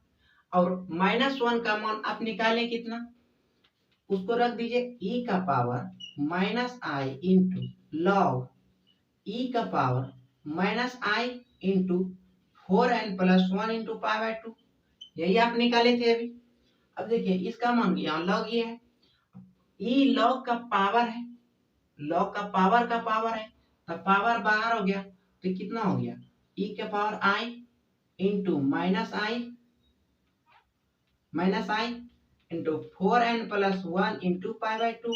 और -1 का मान आप निकालें कितना, उसको रख दीजिए ई का पावर माइनस आई इंटू लॉग ई का power minus I into 4n+1 into pi by 2। यही आप निकाले थे अभी। अब देखिए इसका मान यहाँ लॉग ये है, ई लॉग का पावर है, लॉग का पावर है, तो पावर बाहर हो गया तो कितना हो गया, ई के power I into minus I into 4n+1 into pi by 2।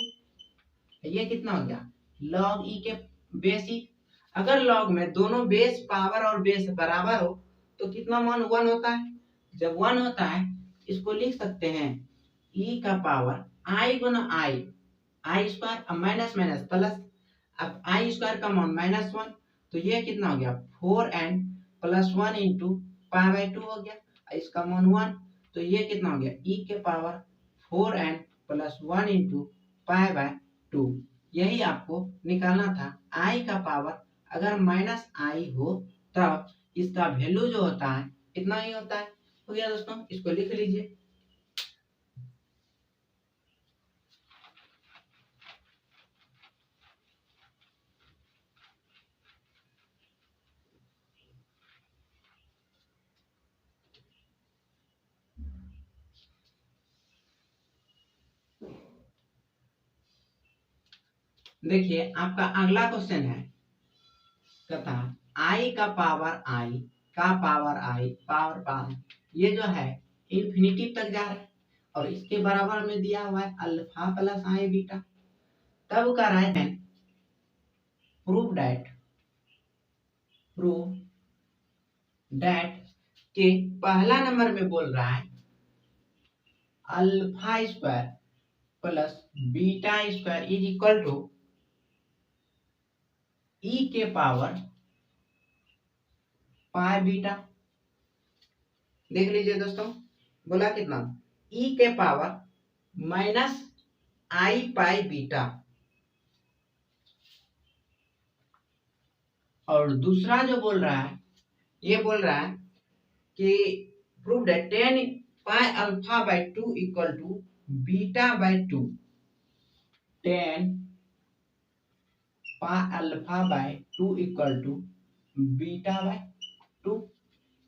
ये कितना हो गया, लॉग ई के बेस ई। अगर लॉग में दोनों बेस पावर और बेस बराबर हो तो कितना मान 1 होता है। जब 1 होता है इसको लिख सकते हैं ई का पावर आई गुना आई स्क्वायर माइनस माइनस प्लस। अब आई स्क्वायर का मान -1, तो ये कितना हो गया 4n+1 इंटू पाई बाय 2 हो गया, इसका मान 1, तो ये कितना हो गया ई के power 4n+1 into pi by 2। यही आपको निकालना था। आई का पावर अगर माइनस आई हो तब इसका वैल्यू जो होता है इतना ही होता है। हो गया दोस्तों, इसको लिख लीजिए। देखिए आपका अगला क्वेश्चन है, कहता आई का पावर आई का पावर आई पावर पावर, ये जो है इंफिनिटी तक जा रहा है और इसके बराबर में दिया हुआ है अल्फा प्लस आई बीटा। तब कर रहा है प्रूव दैट के पहला नंबर में बोल रहा है alpha square plus beta square is equal to e के पावर पाई बीटा। देख लीजिए दोस्तों, बोला कितना, ई के पावर माइनस आई पाई बीटा, और दूसरा जो बोल रहा है ये बोल रहा है कि prove that 10 pi alpha by 2 equal to beta by 2। 10 pi alpha by 2 equal to beta by 2,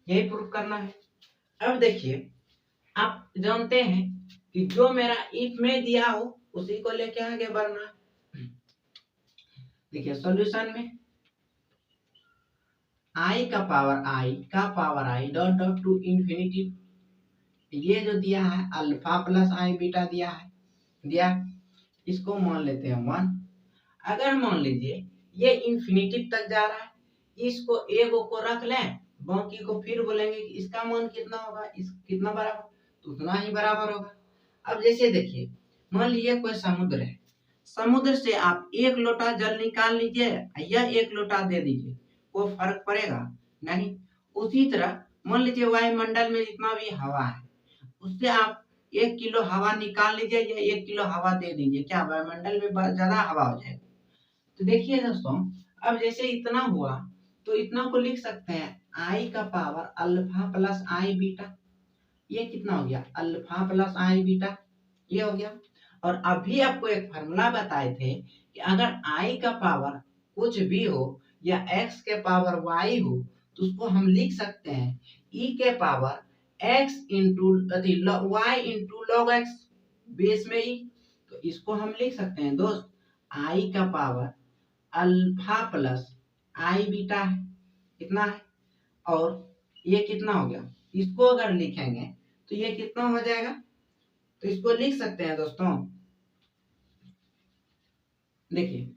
यही प्रूव करना है। अब देखिए आप जानते हैं कि जो मेरा इफ में दिया हो उसी को लेके आगे बढ़ना है। देखिए सॉल्यूशन में आई का power I dot dot to infinity, ये जो दिया है अल्फा प्लस आई बीटा दिया, इसको मान लेते हैं 1। अगर मान लीजिए ये इंफिनिटी तक जा रहा है, इसको एगो को रख लें, बाकी को फिर बोलेंगे कि इसका मान कितना होगा, इस कितना बराबर, तो उतना ही बराबर होगा। अब जैसे देखिए मान लीजिए कोई समुद्र है, समुद्र से आप 1 लोटा जल निकाल लीजिए या 1 लोटा दे दीजिए, कोई फर्क पड़ेगा नहीं। उसी तरह मान लीजिए वायुमंडल में जितना भी हवा है उससे आप 1 किलो हवा निकाल लीजिए या 1 किलो हवा दे दीजिए, क्या वायुमंडल में ज्यादा हवा हो जाएगा। तो देखिए दोस्तों, अब जैसे इतना हुआ तो इतना को लिख सकते हैं आई का power alpha plus i beta, ये कितना हो गया अल्फा प्लस आई बीटा, ये हो गया। और अभी आपको एक फार्मूला बताए थे कि अगर आई का पावर कुछ भी हो या एक्स के पावर वाई हो तो उसको हम लिख सकते हैं ई के power x into y into log x base में ई। तो इसको हम लिख सकते हैं दोस्त आई का power alpha plus i beta है, कितना है, और ये कितना हो गया, इसको अगर लिखेंगे तो ये कितना हो जाएगा, तो इसको लिख सकते हैं दोस्तों। देखिए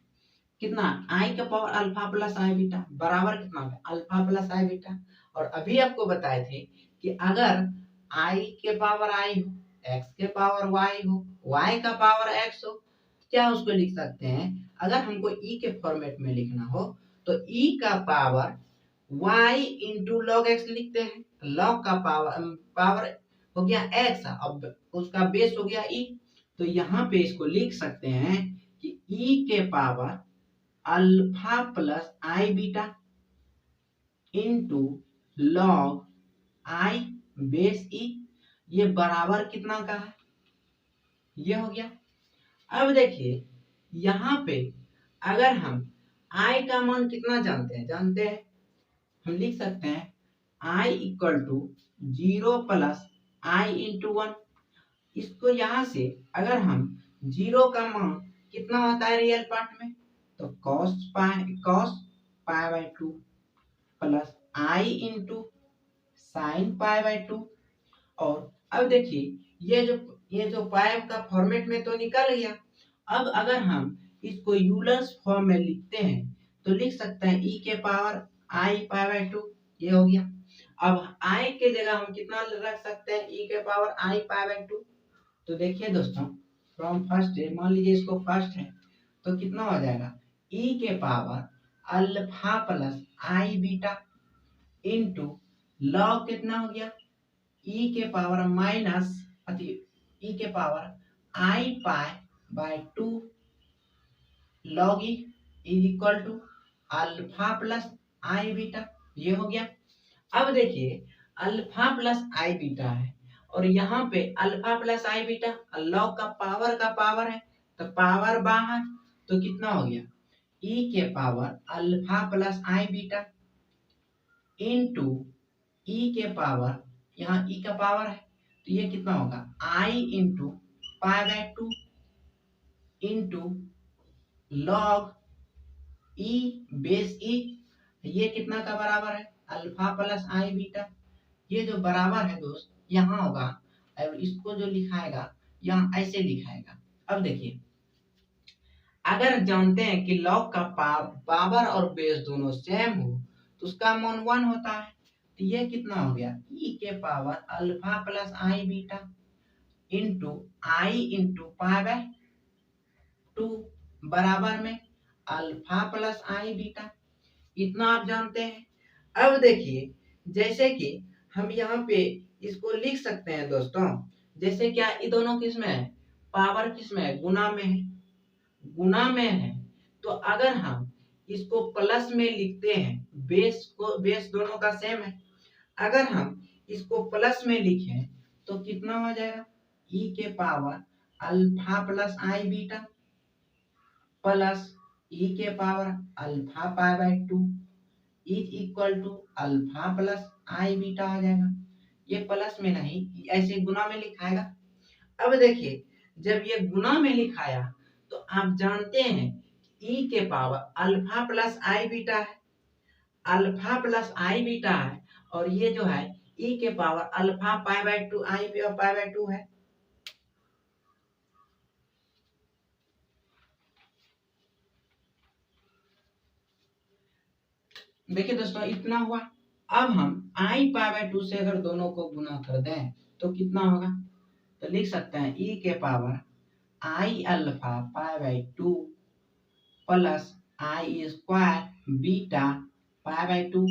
कितना आई का power alpha plus i beta बराबर कितना होगा अल्फा प्लस आई बीटा। और अभी आपको बताए थे कि अगर आई के पावर आई हो, एक्स के पावर वाई हो, वाई का पावर एक्स हो, क्या उसको लिख सकते हैं, अगर हमको ई के फॉर्मेट में लिखना हो तो ई का power y into log x लिखते हैं। लॉग का पावर हो गया x, अब उसका बेस हो गया e, तो यहाँ पे इसको लिख सकते हैं कि e के power alpha plus i beta into log i base e, ये बराबर कितना का है, ये हो गया। अब देखिए यहाँ पे अगर हम आई का मान कितना जानते हैं, हम लिख सकते हैं i equal to 0 plus i into 1। इसको यहाँ से अगर हम 0 का मान कितना होता है रियल पार्ट में, तो cos pi by 2 plus i into sine pi by 2। और अब देखिए ये जो पाई का फॉर्मेट में तो निकल गया। अब अगर हम इसको यूलर्स फॉर्म में लिखते हैं तो लिख सकते हैं e के पावर आई पाई बाई 2, ये हो गया। अब i के जगह हम कितना रख सकते हैं, e के पावर आई पाई बाई 2। तो देखिए दोस्तों, फ्रॉम फर्स्ट है, मान लीजिए इसको फर्स्ट है, तो कितना हो जाएगा e के power alpha plus i beta into log कितना हो गया e के पावर माइनस e के power i pi by 2 log e is equal to alpha plus i beta, ये हो गया। अब देखिए अल्फा प्लस आई बीटा है और यहाँ पे alpha plus i beta log का पावर है, तो पावर बाहर, तो कितना हो गया e के power alpha plus i beta into e के पावर, यहाँ e का पावर है तो ये कितना होगा i into pi by 2 into log e base e, ये कितना का बराबर है अल्फा प्लस आई बीटा। ये जो बराबर है दोस्त यहाँ होगा, और इसको जो लिखाएगा यहाँ ऐसे लिखाएगा। अब देखिए अगर जानते हैं कि लॉग का पावर और बेस दोनों सेम हो तो उसका मान 1 होता है, तो ये कितना हो गया e के power alpha plus i beta into I into pi by 2 बराबर में अल्फा प्लस आई बीटा, इतना आप जानते हैं। अब देखिए जैसे कि हम यहाँ पे इसको लिख सकते हैं दोस्तों, जैसे क्या ये दोनों किस में है, पावर किस में है, गुना में है, गुना में है। तो अगर हम इसको प्लस में लिखते हैं, बेस दोनों का सेम है, अगर हम इसको प्लस में लिखें तो कितना हो जाएगा e के power alpha plus i beta plus e के power alpha pi by 2 is equal to alpha plus i beta आ जाएगा। ये प्लस में नहीं, ऐसे गुना में लिखाएगा। अब देखिए जब ये गुना में लिखाया तो आप जानते हैं e के power alpha plus i beta है, अल्फा प्लस आई बीटा है, और ये जो है e के power alpha pi by 2 I pi by 2 है। देखिए दोस्तों इतना हुआ। अब हम आई पाई बाई 2 से अगर दोनों को गुना कर दें तो कितना होगा, तो लिख सकते हैं e के power i alpha pi by 2 plus i square beta pi by 2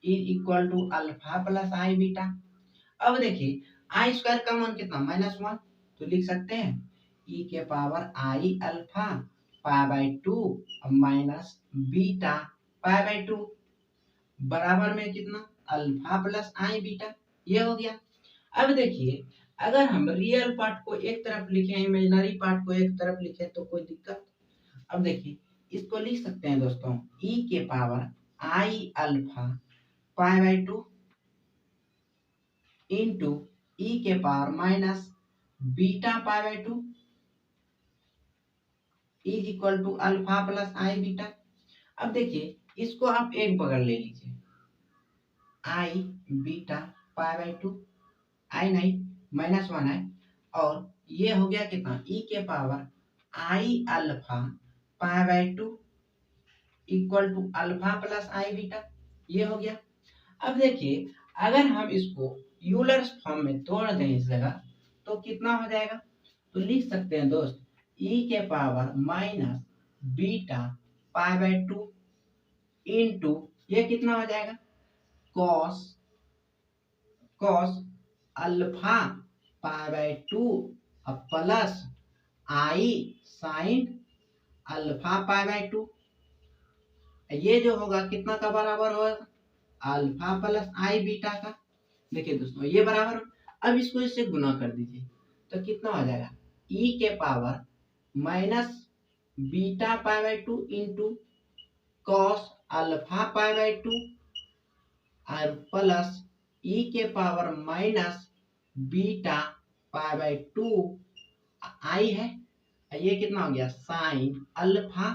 is equal to alpha plus i beta. अब देखिए आई स्क्वायर का मान कितना -1, तो लिख सकते हैं e के power i alpha pi by 2 minus beta pi by 2 बराबर में कितना अल्फा प्लस आई बीटा, ये हो गया। अब देखिए अगर हम रियल पार्ट को एक तरफ लिखें, इमेजिनरी पार्ट को एक तरफ लिखें तो कोई दिक्कत। अब देखिए इसको लिख सकते हैं दोस्तों e के power i alpha pi by 2 into e के power minus beta pi by 2 is equal to alpha plus i beta. अब देखिए इसको आप एक बगल ले लीजिए, आई बीटा पाई बाई 2, आई नहीं -1 है, और ये हो गया कितना e के power i alpha pi by 2 equal to alpha plus i beta, ये हो गया। अब देखिए अगर हम इसको यूलर्स फॉर्म में तोड़ दें इस जगह तो कितना हो जाएगा, तो लिख सकते हैं दोस्त e के power minus beta pi by 2 into ये कितना हो जाएगा cos alpha pi by 2 plus i sine alpha pi by 2, ये जो होगा कितना का बराबर होगा अल्फा प्लस आई बीटा का। देखिए दोस्तों ये बराबर, अब इसको इससे गुना कर दीजिए तो कितना हो जाएगा, ई के power minus beta pi by two into cos alpha pi by two और प्लस ई के power minus beta pi by two i है, ये कितना हो गया sine alpha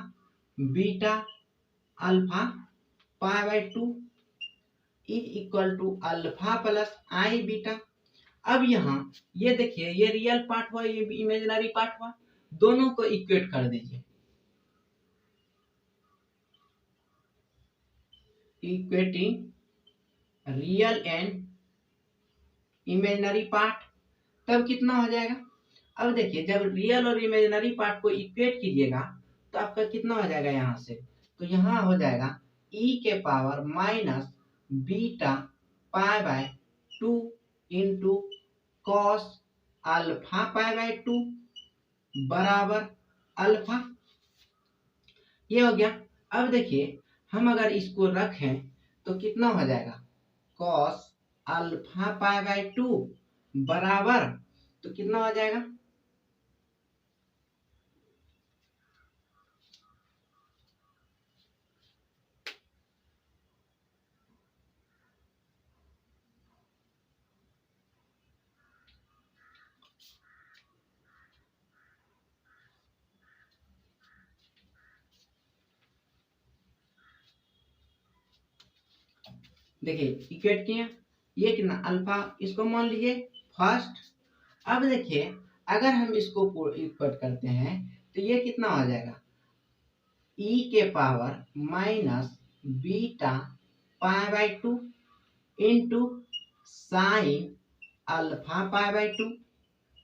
beta alpha pi by two is equal to alpha plus i beta. अब यहाँ ये देखिए, ये रियल पार्ट हुआ, ये इमेजिनरी पार्ट हुआ, दोनों को इक्वेट कर दीजिए, equating real and imaginary part, तब कितना हो जाएगा। अब देखिए जब रियल और इमेजिनरी पार्ट को इक्वेट कीजिएगा तो आपका कितना हो जाएगा, यहाँ से तो यहाँ हो जाएगा ई के power minus beta pi by two into cos alpha pi by two बराबर अल्फा, ये हो गया। अब देखिए हम अगर इसको रखें तो कितना हो जाएगा, cos alpha pi by two बराबर, तो कितना हो जाएगा, देखिए इक्वेट किया, ये कितना अल्फा, इसको मान लीजिए फर्स्ट। अब देखिए अगर हम इसको इक्वेट करते हैं तो ये कितना हो जाएगा, ई के power minus beta pi by two into sine alpha pi by two,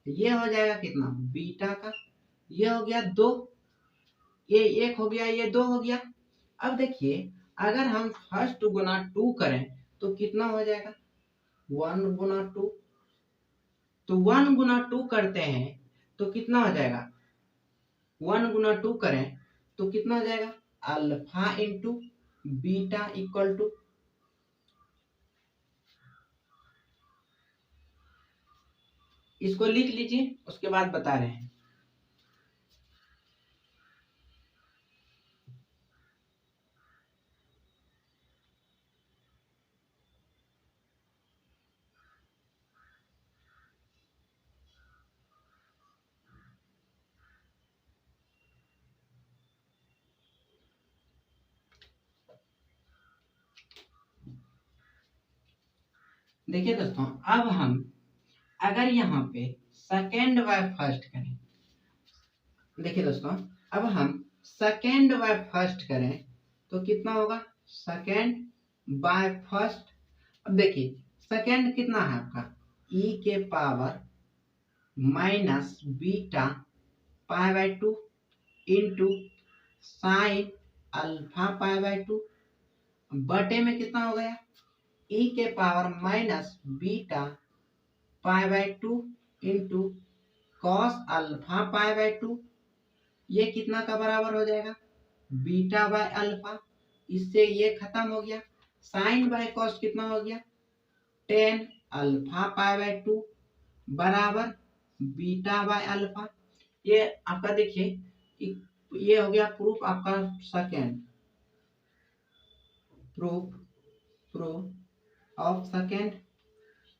ये हो जाएगा कितना बीटा का, ये हो गया दो, ये एक हो गया, ये दो हो गया। अब देखिए अगर हम फर्स्ट गुना टू करें तो कितना हो जाएगा, वन गुना टू, तो वन गुना टू करते हैं तो कितना हो जाएगा, वन गुना टू करें तो कितना हो जाएगा, alpha into beta equal to, इसको लिख लीजिए उसके बाद बता रहे हैं। देखिए दोस्तों अब हम अगर यहाँ पे सेकेंड बाय फर्स्ट करें, देखिए दोस्तों अब हम सेकेंड बाय फर्स्ट करें तो कितना होगा, सेकेंड बाय फर्स्ट। अब देखिए सेकेंड कितना है आपका, ई के power minus beta pi by two into sine alpha pi by two बटे में कितना हो गया, ई के power minus beta pi by two into cos alpha pi by two, ये कितना का बराबर हो जाएगा, बीटा बाय अल्फा, इससे ये खत्म हो गया, साइन बाय कॉस कितना हो गया, tan alpha pi by two बराबर बीटा बाय अल्फा। ये आपका देखिए ये हो गया प्रूफ आपका second, proof proof of second,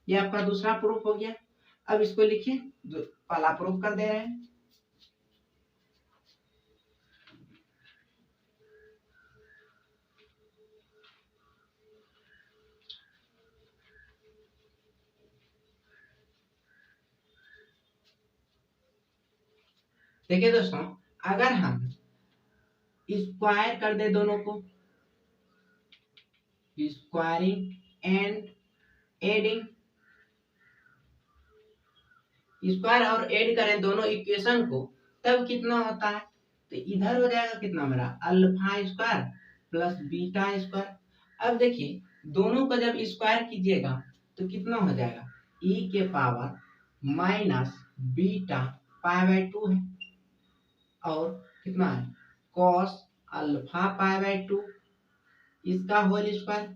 ये आपका दूसरा प्रूफ हो गया। अब इसको लिखिए, पहला प्रूफ कर दे रहे हैं, देखिए दोस्तों अगर हम स्क्वायर कर दे दोनों को, स्क्वायरिंग एंड एडिंग, स्क्वायर और ऐड करें दोनों इक्वेशन को तब कितना होता है, तो इधर हो जाएगा कितना मेरा alpha square plus beta square. अब देखिए दोनों को जब स्क्वायर कीजिएगा तो कितना हो जाएगा, ई के power minus beta pi by two है और कितना है cos alpha pi by two, इसका होल स्क्वायर,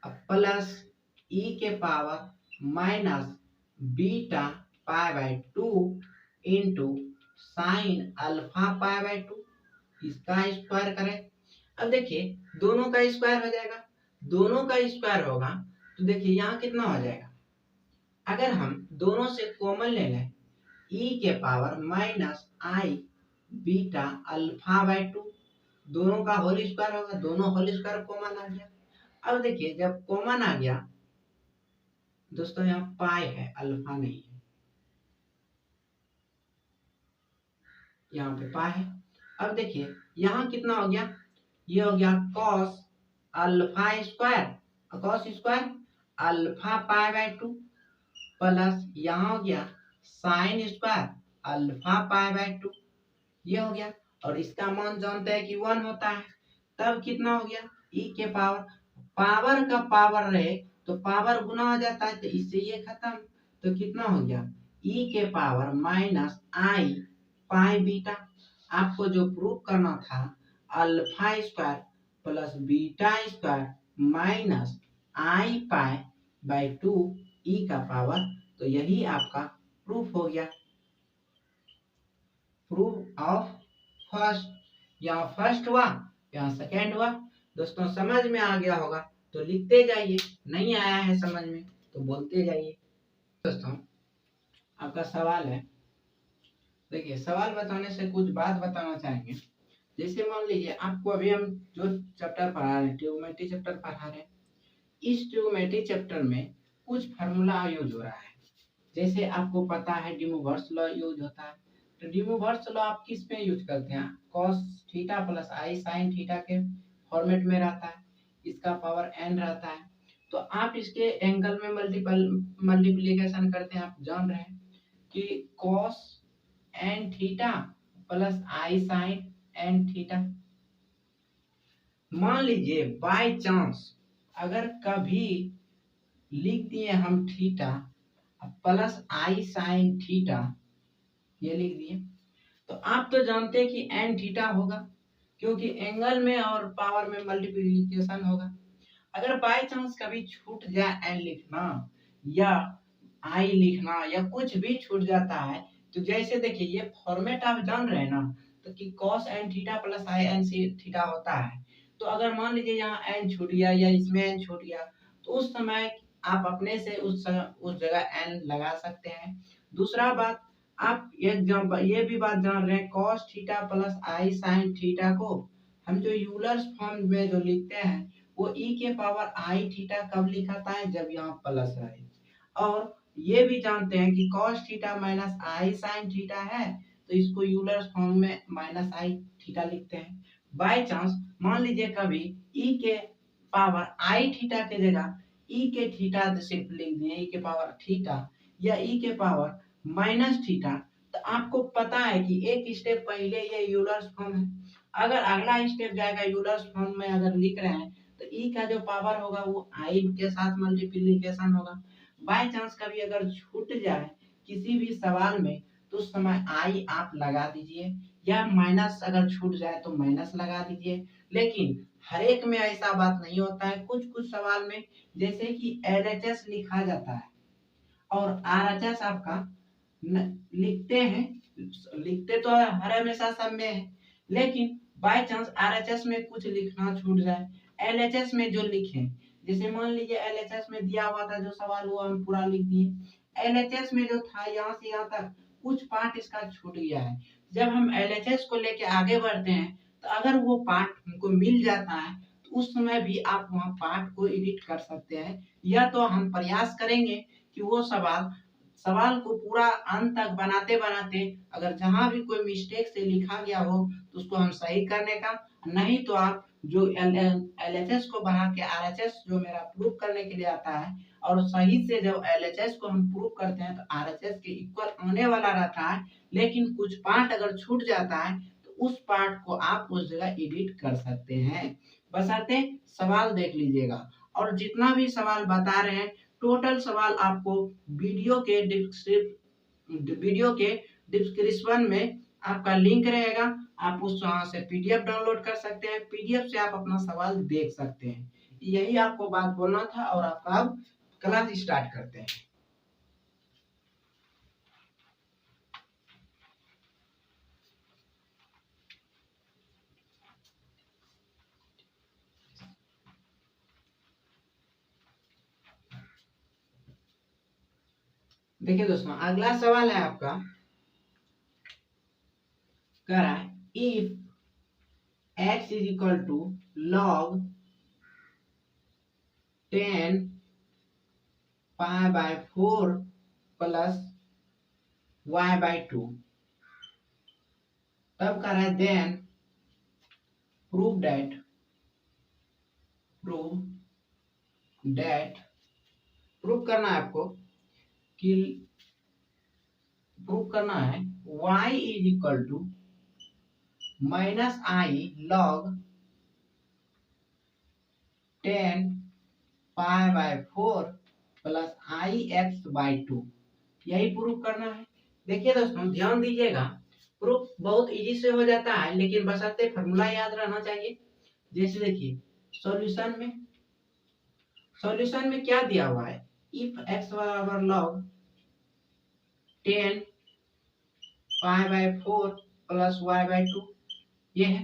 प्लस ई के power minus beta pi by 2 into sine alpha pi by 2, इसका स्क्वायर करें। अब देखिए दोनों का स्क्वायर हो जाएगा, दोनों का स्क्वायर होगा तो देखिए यहाँ कितना हो जाएगा, अगर हम दोनों से कॉमन ले लें ई के power minus i beta alpha by 2, दोनों का होल स्क्वायर होगा, दोनों होल स्क्वायर कॉमन आ गया। अब देखिए जब कॉमन आ गया दोस्तों यहाँ पाई है, अल्फा नहीं है, यहाँ पे पाई है। अब देखिए यहाँ कितना हो गया, ये हो गया cos alpha square, cos square alpha pi by 2 plus यहाँ हो गया sine square alpha pi by 2, ये हो गया। और इसका मान जानते हैं कि 1 होता है, तब कितना हो गया ई के पावर, पावर का पावर रहे तो पावर गुना हो जाता है, तो इससे ये खत्म, तो कितना हो गया ई के पावर माइनस आई पाई बीटा। आपको जो प्रूफ करना था alpha square plus beta square minus I pi by 2 ई का पावर, तो यही आपका प्रूफ हो गया, प्रूफ ऑफ फर्स्ट। यहाँ फर्स्ट हुआ, यहाँ सेकेंड हुआ। दोस्तों समझ में आ गया होगा तो लिखते जाइए, नहीं आया है समझ में तो बोलते जाइए। दोस्तों आपका सवाल है, देखिए सवाल बताने से कुछ बात बताना चाहेंगे। जैसे मान लीजिए आपको अभी हम जो चैप्टर पढ़ा रहे हैं, ट्रिग्नोमेट्री चैप्टर पढ़ा रहे हैं, इस ट्रिग्नोमेट्री चैप्टर में कुछ फार्मूला यूज हो रहा है। जैसे आपको पता है डिमोवर्स लॉ यूज होता है, तो डिमोवर्स लॉ आप किस पे यूज करते हैं, cos theta plus i sine theta के फॉर्मेट में रहता है, इसका पावर n रहता है, तो आप इसके एंगल में मल्टीप्लिकेशन करते हैं। आप जान रहे हैं कि cos n theta plus i sign n theta. मान लीजिए बाय चांस अगर कभी लिख दिए हम theta plus i sine theta, ये लिख दिए, तो आप तो जानते हैं कि एन थीटा होगा, क्योंकि एंगल में और पावर में मल्टीप्लिकेशन होगा। अगर बाय चांस कभी छूट जाए एन लिखना या आई लिखना या कुछ भी छूट जाता है, तो जैसे देखिए ये फॉर्मेट आप जान रहे हैं ना, तो कि cos n theta plus i n theta होता है। तो अगर मान लीजिए यहाँ n छूट गया या इसमें n छूट गया, तो उस समय आप अपने से उस जगह n लगा सकते हैं। दूसरा बात, आप ये भी बात जान रहे हैं cos theta plus i sine theta को हम जो यूलर्स फॉर्म में जो लिखते हैं वो e के पावर आई थीटा कब लिखाता है, जब यहाँ प्लस रहे। और ये भी जानते हैं कि cos theta minus i sine theta है, तो इसको यूलर्स फॉर्म में माइनस आई थीटा लिखते हैं। बाय चांस मान लीजिए कभी e के पावर आई थीटा के जगह e के थीटा सिर्फ लिख दिए, e के पावर थीटा या e के पावर माइनस थीटा, तो आपको पता है कि एक स्टेप पहले ये यूलर्स फॉर्म है। अगर अगला स्टेप जाएगा यूलर्स फॉर्म में अगर लिख रहे हैं तो ई का जो पावर होगा वो आई के साथ मल्टीप्लिकेशन होगा। बाय चांस कभी अगर छूट जाए किसी भी सवाल में तो उस समय आई आप लगा दीजिए, या माइनस अगर छूट जाए तो माइनस लगा दीजिए। लेकिन हर एक में ऐसा बात नहीं होता है, कुछ कुछ सवाल में जैसे कि एलएचएस लिखा जाता है और आरएचएस आपका लिखते हैं, लिखते तो हर हमेशा सब में है, लेकिन बाय चांस आरएचएस में कुछ लिखना छूट जाए, एलएचएस में जो लिखे, जैसे मान लीजिए एलएचएस में दिया हुआ था जो सवाल वो हम पूरा लिख दिए, एलएचएस में जो था यहाँ से यहाँ तक कुछ पार्ट इसका छूट गया है। जब हम एलएचएस को लेके आगे बढ़ते हैं तो अगर वो पार्ट हमको मिल जाता है तो उस समय भी आप वहाँ पार्ट को एडिट कर सकते हैं, या तो हम प्रयास करेंगे कि वो सवाल को पूरा अंत तक बनाते बनाते अगर जहां भी कोई मिस्टेक से लिखा गया हो तो उसको हम सही करने का, नहीं तो आप जो एलएचएस को बढ़ा के आरएचएस जो मेरा प्रूफ करने के लिए आता है, और सही से जब एलएचएस को हम प्रूफ करते हैं तो आरएचएस के इक्वल आने वाला रहता है, लेकिन कुछ पार्ट अगर छूट जाता है तो उस पार्ट को आप उस जगह एडिट कर सकते हैं। बशर्ते सवाल देख लीजिएगा, और जितना भी सवाल बता रहे हैं टोटल सवाल आपको वीडियो के डिस्क्रिप्शन में आपका लिंक रहेगा, आप उस वहां से पीडीएफ डाउनलोड कर सकते हैं, पीडीएफ से आप अपना सवाल देख सकते हैं। यही आपको बात बोलना था और आपका अब क्लास स्टार्ट करते हैं। देखिए दोस्तों, अगला सवाल है आपका, कह रहा है if x is equal to log 10 pi by 4 plus y by 2, तब कह रहा है देन प्रूव दैट प्रूव करना है आपको कि प्रूव करना है y is equal to minus i log 10 pi by 4 plus i x by 2, यही प्रूफ करना है। देखिए दोस्तों, ध्यान दीजिएगा, प्रूफ बहुत इजी से हो जाता है, लेकिन बशर्ते फॉर्मूला याद रहना चाहिए। जैसे देखिए सॉल्यूशन में क्या दिया हुआ है, इफ x बराबर log 10 pi by 4 plus y by 2, ये है।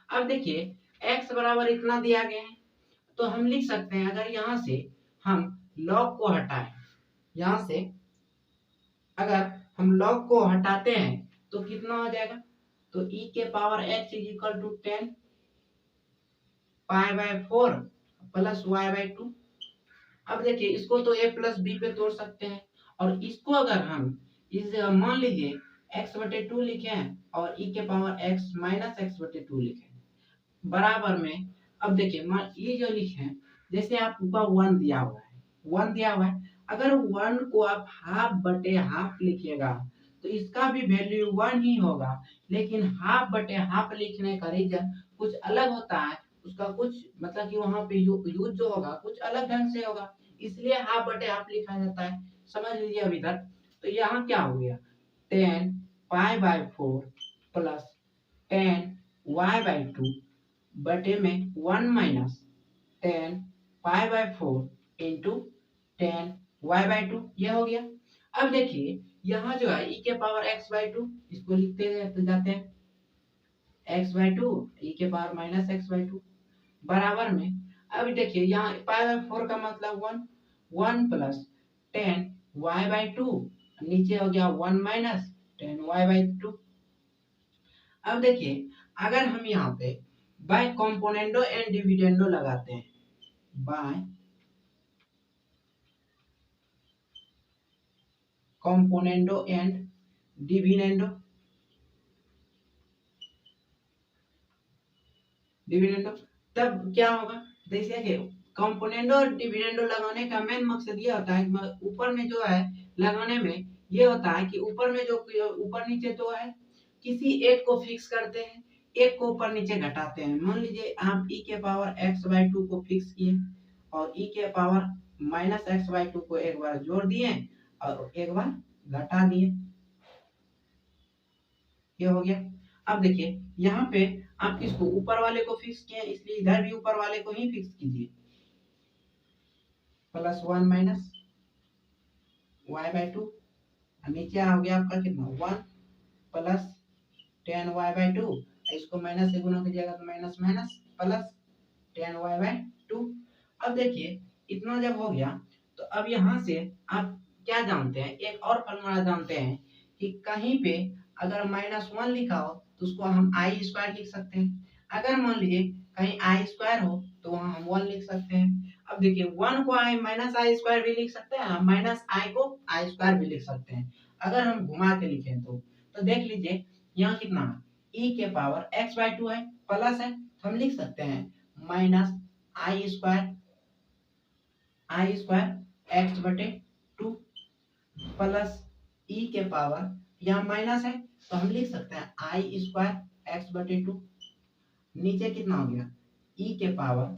अब देखिए x बराबर इतना दिया गया है, तो हम लिख सकते हैं, अगर यहाँ से हम log को हटाएं, यहाँ से अगर हम log को हटाते हैं तो कितना हो जाएगा, तो e के power x is equal to 10 pi by 4 plus y by 2। अब देखिए इसको तो a प्लस बी पे तोड़ सकते हैं, और इसको अगर हम इस मान लीजिए x बटे 2 लिखे और e के पावर x माइनस x बटे 2 लिखे बराबर में। अब देखिए ये जो लिखे, जैसे आप ऊपर 1 दिया हुआ है, अगर 1 को आप हाफ बटे हाफ लिखिएगा तो इसका भी वैल्यू 1 ही होगा, लेकिन हाफ बटे हाफ लिखने का रीजन कुछ अलग होता है, उसका कुछ मतलब कि वहां पे यूज जो होगा कुछ अलग ढंग से होगा, इसलिए हाफ बटे हाफ लिखा जाता है। समझ लीजिए अभी तक। तो यहाँ क्या हो गया, 10 pi by 4 plus 10 y by 2 बटे में 1 minus 10 pi by 4 into 10 y by 2, ये हो गया। अब देखिए यहाँ जो है e के पावर x बाय 2, इसको लिखते जाते हैं x बाय 2 e के पावर माइनस x बाय 2 बराबर में। अब देखिए यहाँ पाई बाय 4 का मतलब 1 प्लस 10 y बाय 2, नीचे हो गया 1 माइनस 10 y बाय 2। अब देखिए अगर हम यहाँ पे बाय कंपोनेंडो एंड डिविडेंडो लगाते हैं, बाय कंपोनेंडो एंड डिविडेंडो तब क्या होगा, देखिए कंपोनेंडो और डिविडेंडो लगाने का मेन मकसद ये होता है कि ऊपर में जो है लगाने में ये होता है कि ऊपर में जो ऊपर नीचे तो है, किसी एक को फिक्स करते हैं, एक को ऊपर नीचे घटाते हैं। मान लीजिए आप e के पावर x बाय 2 को फिक्स किए और e के पावर माइनस x बाय 2 को एक बार जोड़ दिए और एक बार घटा दिए, ये हो गया। अब देखिए यहाँ पे आप किसको ऊपर वाले को फिक्स किए, इसलिए इधर भी ऊपर वाले को ही फिक्स कीजिए, प्लस 1 माइनस y बाय 2, नीचे आ गया आपका कितना 1 प्लस 10 y बाय 2, इसको माइनस से गुना कीजिएगा तो minus minus plus 10 y by 2। अब देखिए इतना जब हो गया, तो अब यहाँ से आप क्या जानते हैं, एक और फॉर्मूला जानते हैं कि कहीं पे अगर -1 लिखा हो तो उसको हम आई स्क्वायर लिख सकते हैं। अगर मान लीजिए कहीं आई स्क्वायर हो तो वहां हम 1 लिख सकते हैं। अब देखिए 1 को आई माइनस आई स्क्वायर भी लिख सकते हैं, माइनस आई को आई स्क्वायर भी लिख सकते हैं। अगर हम घुमा के लिखें तो देख लीजिए यहाँ कितना e के पावर x बाय 2 है, प्लस है, तो हम लिख सकते हैं माइनस आई स्क्वायर एक्स बटे 2 प्लस ई के पावर, यहाँ माइनस है तो हम लिख सकते हैं आई स्क्वायर एक्स बटे 2, नीचे कितना हो गया ई के power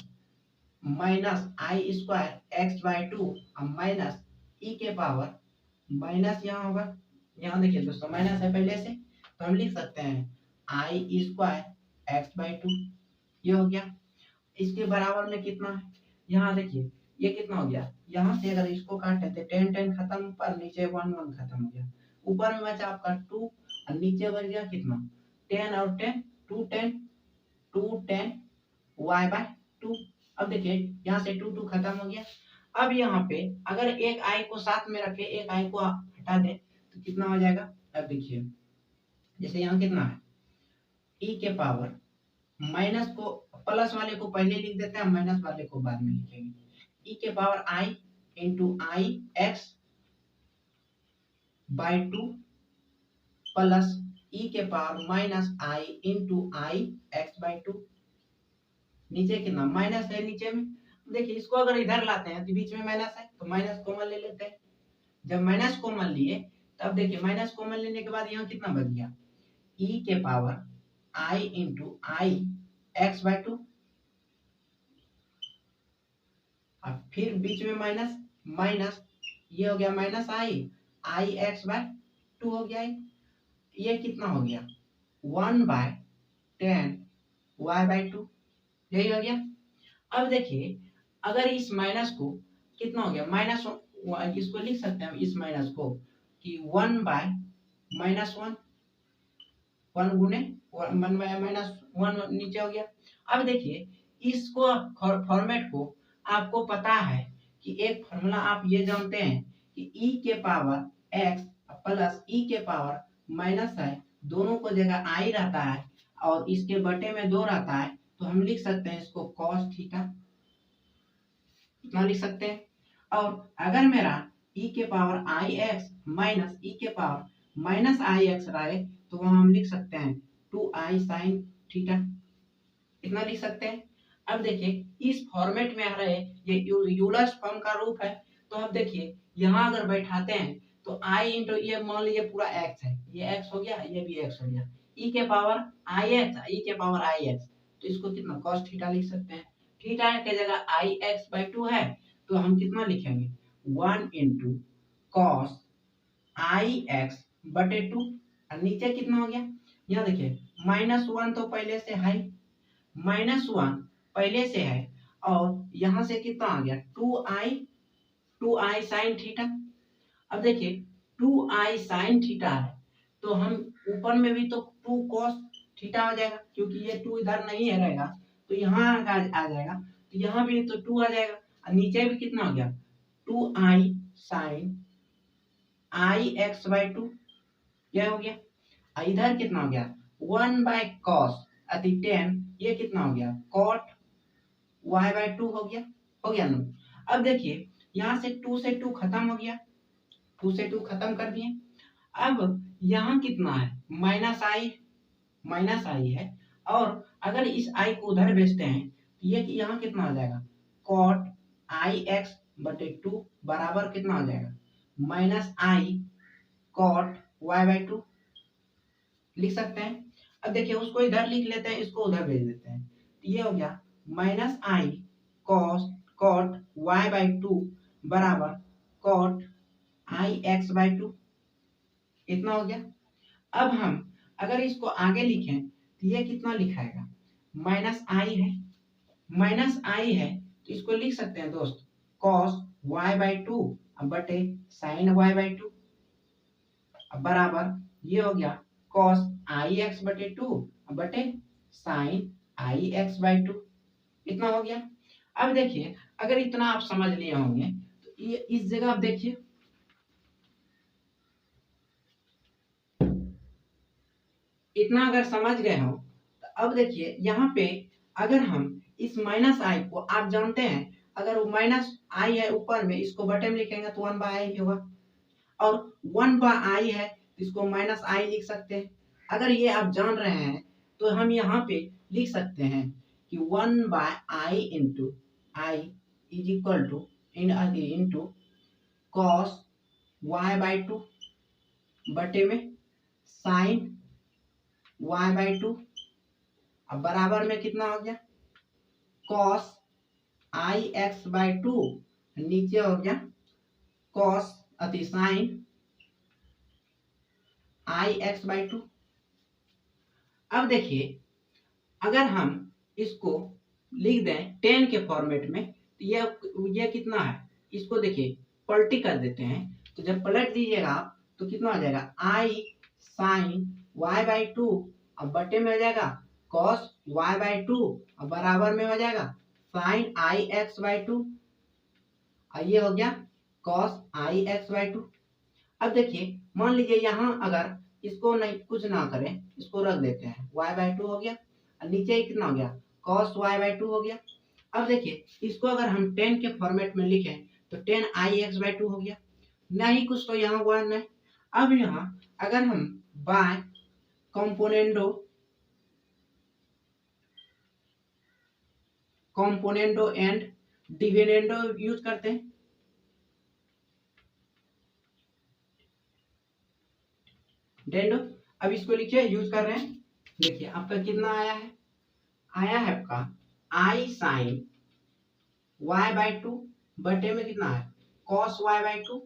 minus I square x by 2 और माइनस ई के पावर माइनस यहाँ होगा, यहाँ देखिए दोस्तों माइनस है पहले से, तो हम लिख सकते हैं आई स्क्वायर एक्स बाय 2, ये हो गया। इसके बराबर में कितना है, यहाँ देखिए ये कितना हो गया, यहाँ से अगर इसको काटे तो 10 खत्म, ऊपर नीचे 1 खत्म हो गया, ऊपर में बचा आपका 2 और नीचे बच गया कितना 10 और 10 2 10 y/2। अब देखिए यहाँ से 2 खत्म हो गया। अब यहाँ पे अगर एक आई को साथ में रखे, एक आई को हटा दे तो कितना हो जाएगा। अब देखिए जैसे यहाँ कितना है e के पावर माइनस को, प्लस वाले को पहले लिख देते हैं, माइनस वाले को बाद में लिखेंगे। e के power i into I x by 2 plus e के power minus i into I x by 2। नीचे कितना माइनस है नीचे में, देखिए इसको अगर इधर लाते हैं तो बीच में माइनस है तो माइनस कॉमन ले लेते हैं। जब माइनस कॉमन लिए तब देखिए माइनस कॉमन लेने के बाद यहाँ कितना बच गया e के power i into I x by 2, अब फिर बीच में माइनस माइनस, ये हो गया माइनस आई एक्स बाय 2 हो गया। ये कितना हो गया 1/10 y/2, यही हो गया। अब देखिए अगर इस माइनस को कितना हो गया माइनस, इसको लिख सकते हैं इस माइनस को कि 1/-1, 1 गुने -1 नीचे हो गया। अब देखिए इसको फॉर्मेट को आपको पता है कि एक फॉर्मूला आप ये जानते हैं कि e के पावर x प्लस e के पावर माइनस है, दोनों को जगह i रहता है और इसके बटे में 2 रहता है, तो हम लिख सकते हैं इसको cos थीटा, इतना लिख सकते हैं। और अगर मेरा e के पावर आई एक्स माइनस e के पावर माइनस आई एक्स रहे तो वहां हम लिख सकते हैं 2i sin थीटा, इतना लिख सकते हैं। अब देखिए इस फॉर्मेट में आ रहे ये यूलर्स फॉर्म का रूप है, तो अब देखिए यहाँ अगर बैठाते हैं तो i इंटू ये मान लीजिए पूरा x है, ये x हो गया, ये भी x हो गया, e के पावर आई एक्स, तो इसको कितना cos थीटा लिख सकते हैं। थीटा के जगह आई एक्स बाई 2 है तो हम कितना लिखेंगे 1 इंटू कॉस आई एक्स बटे 2, और नीचे कितना हो गया, यहाँ देखिए -1 तो पहले से है, -1 पहले से है, और यहाँ से कितना आ गया 2i sin थीटा। अब देखिए 2i sin थीटा है तो हम ऊपर में भी तो 2 cos थीटा आ जाएगा, क्योंकि ये 2 इधर नहीं है रहेगा तो यहाँ आ जाएगा, तो यहाँ भी तो 2 आ जाएगा, और नीचे भी कितना हो गया 2i sin I x by 2, यह हो गया। इधर कितना हो गया 1/cos अति 10, ये कितना हो गया cot y/2 हो गया ना। अब देखिए यहाँ से 2 से 2 खत्म हो गया, 2 से 2 खत्म कर दिए। अब यहाँ कितना है माइनस आई है, और अगर इस आई को उधर भेजते हैं तो ये यहाँ कितना हो जाएगा cot आई एक्स बटे 2 बराबर कितना हो जाएगा -i cot y/2, लिख सकते हैं। अब देखिए उसको इधर लिख लेते हैं, इसको उधर भेज देते हैं, तो ये हो गया -i cot y/2 बराबर cot आई एक्स बाई 2, इतना हो गया। अब हम अगर इसको आगे लिखें तो ये कितना लिखाएगा -i है तो इसको लिख सकते हैं दोस्त cos y/2 बटे sin y/2 बराबर ये हो गया cos आई एक्स बटे 2 बटे sin आई एक्स बाई 2, इतना हो गया। अब देखिए अगर इतना आप समझ लिए होंगे तो ये इस जगह आप देखिए इतना अगर समझ गए हो तो अब देखिए यहाँ पे अगर हम इस माइनस आई को, आप जानते हैं अगर वो माइनस आई है ऊपर में, इसको बटे में लिखेंगे तो 1/i होगा, और 1/i है तो इसको -i लिख सकते हैं। अगर ये आप जान रहे हैं तो हम यहाँ पे लिख सकते हैं कि 1/i into I is equal to into cos y/2 बटे में साइन y/2, अब बराबर में कितना हो गया cos आई एक्स बाई 2, नीचे हो गया cos अति साइन आई एक्स बाई 2। अब देखिए अगर हम इसको लिख दें 10 के फॉर्मेट में तो
ये कितना है, इसको देखिए पलटी कर देते हैं, तो जब पलट दीजिएगा आप तो कितना हो जाएगा आई साइन वाई बाई टू, अब बटे में हो जाएगा कॉस वाई बाई टू, अब बराबर में हो जाएगा sine i x by two, ये हो गया cos i x by two. अब देखिए मान लीजिए यहाँ अगर इसको नहीं कुछ ना करें, इसको रख देते हैं, y बाई टू हो गया, और नीचे कितना हो गया cos y बाई टू हो गया। अब देखिए इसको अगर हम 10 के फॉर्मेट में लिखें तो 10 आई एक्स बाई टू हो गया, नहीं कुछ तो यहाँ वन है। अब यहाँ अगर हम by componendo and dividendo use करते हैं, डेंडो, अब इसको लिखिए यूज कर रहे हैं। देखिए आपका कितना आया है, आया है आपका आई साइन वाई बाई टू बटे में कितना है कॉस वाई बाई टू,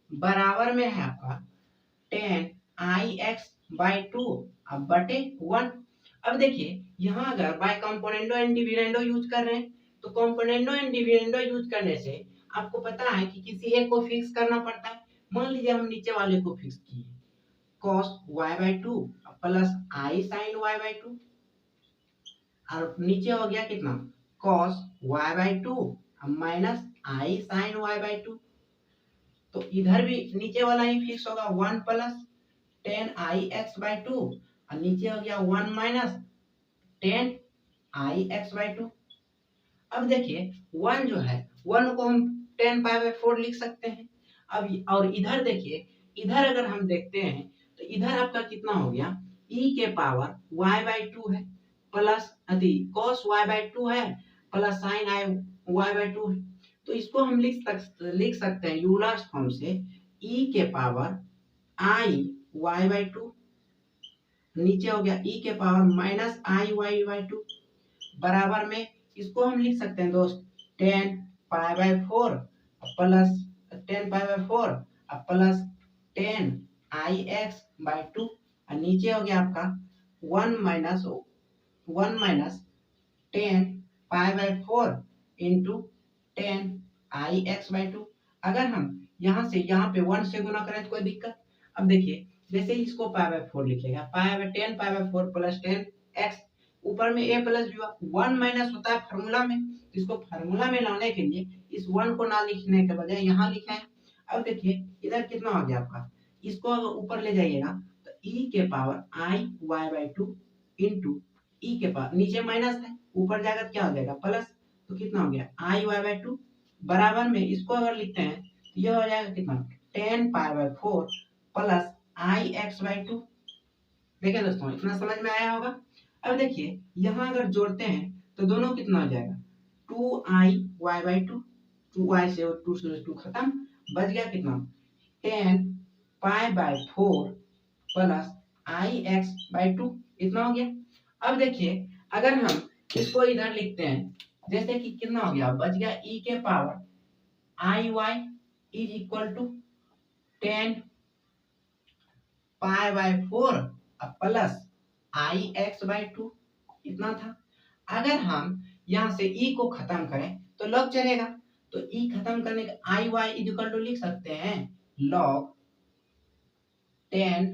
बराबर में है आपका 10 आई एक्स बाई टू, अब बटे 1। अब देखिए यहाँ अगर by componendo and dividendo use कर रहे हैं तो कंपोनेंडो एंड डिविडेंडो यूज करने से आपको पता है कि किसी एक को फिक्स करना पड़ता है। मान लीजिए हम नीचे वाले को फिक्स किए cos y by two plus i sine y by two, और नीचे हो गया कितना cos y by two minus i sine y by two, तो इधर भी नीचे वाला ही फिक्स होगा 1 plus 10 i x by two, और नीचे हो गया 1 minus 10 i x by two. अब देखिए 1 जो है 1 को हम 10 पाई बाई 4 लिख सकते हैं। अब और इधर देखिए, इधर अगर हम देखते हैं तो इधर आपका कितना हो गया e के पावर y बाई टू है plus cos y by two है plus sine i y by two है, तो इसको हम लिख सकते हैं यूलर्स फॉर्म से e के power i y by two, नीचे हो गया e के power minus i y by two, बराबर में इसको हम लिख सकते हैं दोस्त 10 pi by 4 plus 10 pi by 4 plus 10 i x by two, और नीचे हो गया आपका 1 minus 10 pi by 4 into 10 i x by to. अगर हम यहाँ से यहाँ पे 1 से गुना करें तो कोई दिक्कत। अब देखिए जैसे ही इसको पाई बाई 4 लिखेगा, pi by 10 pi by 4 plus 10 x, ऊपर में a प्लस b 1 माइनस होता है फार्मूला में, इसको फार्मूला में लाने के लिए इस 1 को ना लिखने के बजाय यहाँ लिखा है। अब देखिए इधर कितना हो गया आपका, इसको अगर ऊपर ले जाइएगा तो e के power i y by two into e के पावर, नीचे माइनस है ऊपर जाएगा तो क्या हो जाएगा प्लस, तो कितना हो गया आई वाई बाई टू, बराबर में इसको अगर लिखते हैं तो यह हो जाएगा कितना 10 pi by 4 plus i x by to. देखिए दोस्तों इतना समझ में आया होगा। अब देखिए यहाँ अगर जोड़ते हैं तो दोनों कितना हो जाएगा 2i y by to, 2i से 2 से 2 खत्म, बच गया कितना 10 pi by 4 plus i x by two, इतना हो गया। अब देखिए अगर हम इसको इधर लिखते हैं, जैसे कि कितना हो गया, बच गया e के power i y is equal to 10 pi by 4 plus i x by two, इतना था। अगर हम यहाँ से e को खत्म करें तो लॉग चलेगा, तो e खत्म करने का आई वाई इज इक्वल टू लिख सकते हैं log 10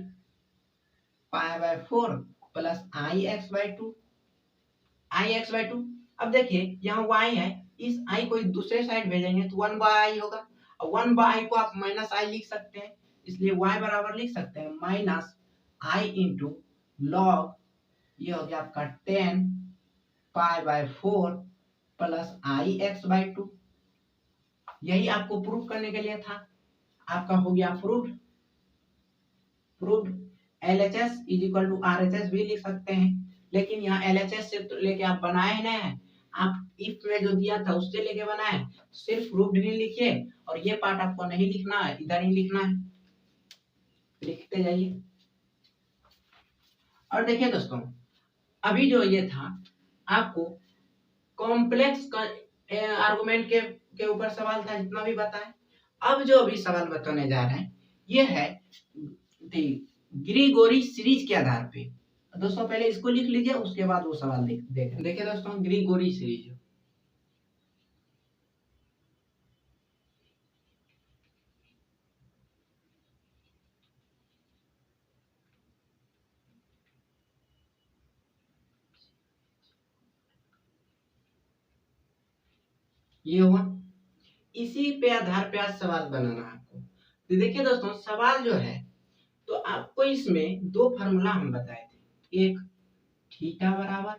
pi by 4 plus i x by two, I x by two. अब देखिए यहाँ y है, इस i को दूसरे साइड भेजेंगे तो 1 बाई आई होगा, और 1 बाई को आप माइनस आई लिख सकते हैं, इसलिए y बराबर लिख सकते हैं माइनस आई इंटू लॉग, ये हो गया आपका 10 pi by 4 plus i x by to. यही आपको प्रूव करने के लिए था, आपका हो गया proved. LHS is equal to RHS भी लिख सकते हैं, लेकिन यहाँ LHS से तो लेके आप बनाए ना है, आप इफ में जो दिया था उससे लेके बनाए, सिर्फ प्रूव्ड ही लिखिए, और ये पार्ट आपको नहीं लिखना है, इधर ही लिखना है, लिखते जाइए। और देखिए दोस्तों अभी जो ये था आपको कॉम्प्लेक्स आर्गुमेंट के ऊपर सवाल था, जितना भी बताए। अब जो अभी सवाल बताने जा रहे हैं ये है ग्रीगोरी सीरीज के आधार पे। दोस्तों पहले इसको लिख लीजिए, उसके बाद वो सवाल देखें। देखिए दोस्तों ग्रीगोरी सीरीज, ये हुआ। इसी पे आधार पे आज सवाल बनाना है आपको। तो देखिए दोस्तों, सवाल जो है तो आपको इसमें दो फार्मूला हम बताए थे। एक थीटा बराबर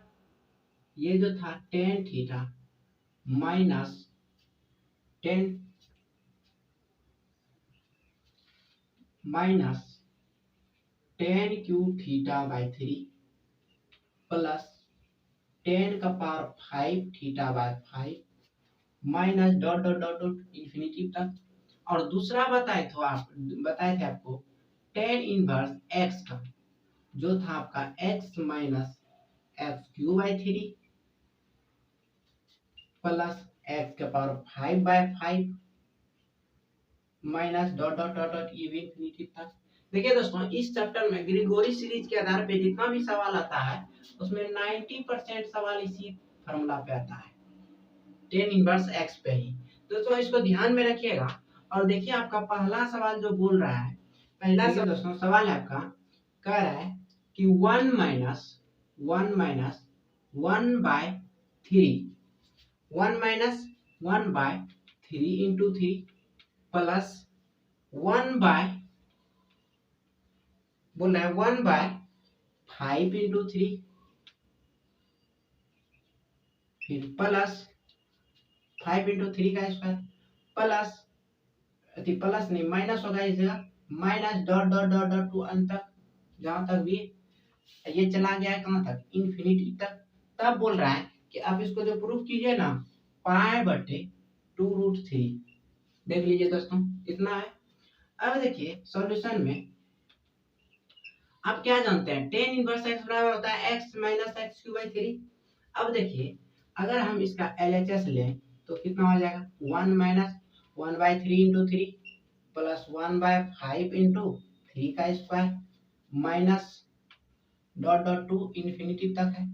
ये जो था tan theta minus tan minus tan cube theta by 3 plus tan का power 5 theta by 5 minus dot dot dot dot infinity तक। और दूसरा बताए थे आपको टेन इनवर्स एक्स का, जो था आपका x minus x cube by 3 plus x का power 5 by 5 minus dot dot dot dot ये भी इंफिनिटी तक। देखिए दोस्तों, इस चैप्टर में ग्रिगोरी सीरीज के आधार पे जितना भी सवाल आता है उसमें 90% सवाल इसी फार्मूला पे आता है, टेन इनवर्स एक्स पे ही। दोस्तों इसको ध्यान में रखिएगा। और देखिए आपका पहला सवाल जो बोल रहा है, पहला सवाल दोस्तों सवाल है आपका, कह रहा है कि one minus one by three, one by three into three plus one bye बोल रहा है वन बाय 5 इंटू 3 फिर प्लस 5 इंटू 3 का स्क्वायर प्लस प्लस नहीं माइनस होगा इस जगह, minus dot dot dot dot to अंत तक, जहां तक भी ये चला गया है कहां तक, इन्फिनिटी तक। तब बोल रहा है कि आप इसको जो प्रूफ कीजिए ना पाई बटे 2√3। देख लीजिए दोस्तों कितना है। अब देखिए सॉल्यूशन में आप क्या जानते हैं, टेन इनवर्स एक्स बराबर होता है x minus x cube by 3। अब देखिए अगर हम इसका LHS लें तो कितना हो जाएगा, one minus one by three into three plus one by 5 into three का square minus dot dot to infinity तक है।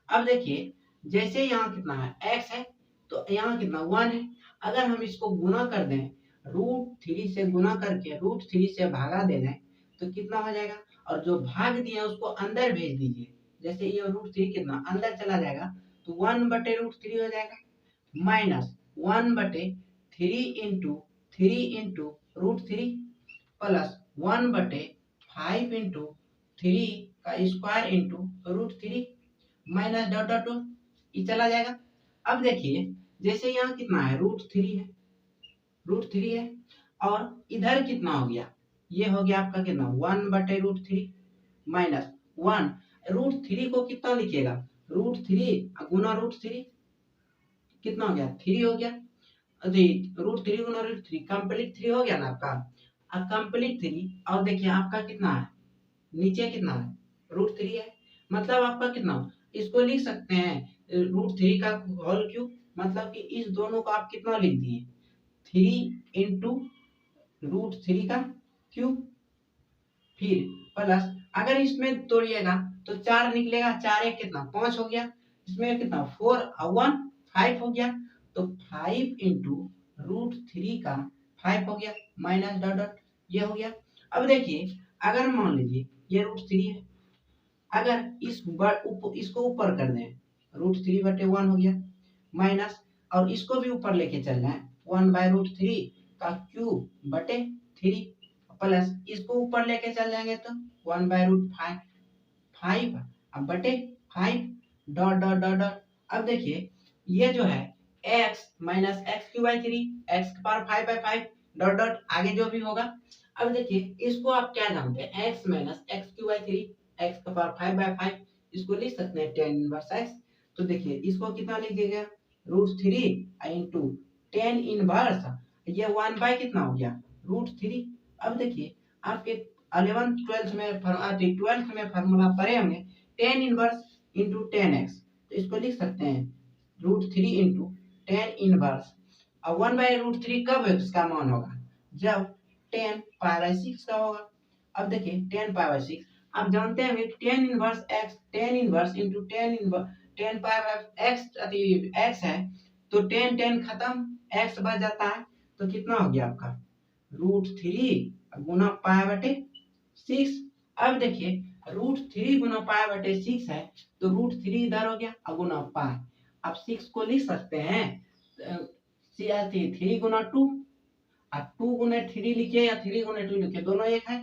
अब देखिए जैसे यहाँ कितना है x है तो यहाँ कितना 1 है। अगर हम इसको गुना कर दें √3 से, गुना करके √3 से भागा दे दें तो कितना हो जाएगा, और जो भाग दिया उसको अंदर भेज दीजिए। जैसे ये √3 कितना अंदर चला जाएगा तो 1/√3 हो जाएगा माइनस 1/3 प्लस 1/5 इंटू 3 का square into √3 minus dot dot to ये चला जाएगा। अब देखिए जैसे यहाँ कितना है √3 है और इधर कितना हो गया, ये हो गया आपका कितना 1/√3 माइनस 1, √3 को कितना लिखिएगा, √3 गुना √3 कितना हो गया 3 हो गया। √3 गुना √3 कंप्लीट 3 हो गया ना आपका। अब कंप्लीट 3 और देखिए आपका कितना है, नीचे कितना है √3 है, मतलब आपका कितना, इसको लिख सकते हैं √3 का होल क्यूब, मतलब कि इस दोनों को आप कितना लिख दिए 3 इंटू √3 का क्यूब। फिर प्लस अगर इसमें तोड़िएगा तो 4 निकलेगा, 4 एक कितना 5 हो गया, इसमें कितना 4 और 1 5 हो गया, तो 5 इंटू √3 का 5 हो गया माइनस डॉट डॉट ये हो गया। अब देखिए अगर मान लीजिए ये √3 है, अगर इसको ऊपर कर दें √3/1 हो गया माइनस, और इसको भी ऊपर लेके चलना है 1/√3 का क्यूब बटे 3 प्लस इसको ऊपर लेके चल जाएंगे तो 1/5 अब बटे 5 डॉट डॉट डॉट डॉट। अब देखिए ये जो है x minus x cube by 3 x का पावर 5/5 डॉट डॉट आगे जो भी होगा। अब देखिए इसको आप क्या जानते हैं, x minus x cube by 3 x का पावर 5/5, इसको लिख सकते हैं टेन इनवर्स एक्स। तो देखिए इसको कितना लिख दिएगा √3 इंटू टेन इनवर्स, ये 1 बाय कितना हो गया √3। अब देखिए आपके 11th 12th में फार्मूला पढ़े होंगे tan inverse into ten x, तो इसको लिख सकते हैं √3 इंटू टेन इनवर्स। अब 1/√3 कब इसका मान होगा, जब 10π/6 का होगा। अब देखिए 10π/6 आप जानते हैं tan inverse x, tan inverse into ten x है तो 10 खत्म एक्स बच जाता है, तो कितना हो गया आपका √3 गुना π/6। अब देखिए √3 गुना π/6 है तो √3 इधर हो गया और गुना पाई, आप 6 को लिख सकते हैं CR3 3 गुना 2 और 2 गुने 3 लिखिए या 3 गुने 2 लिखिए, दोनों एक है।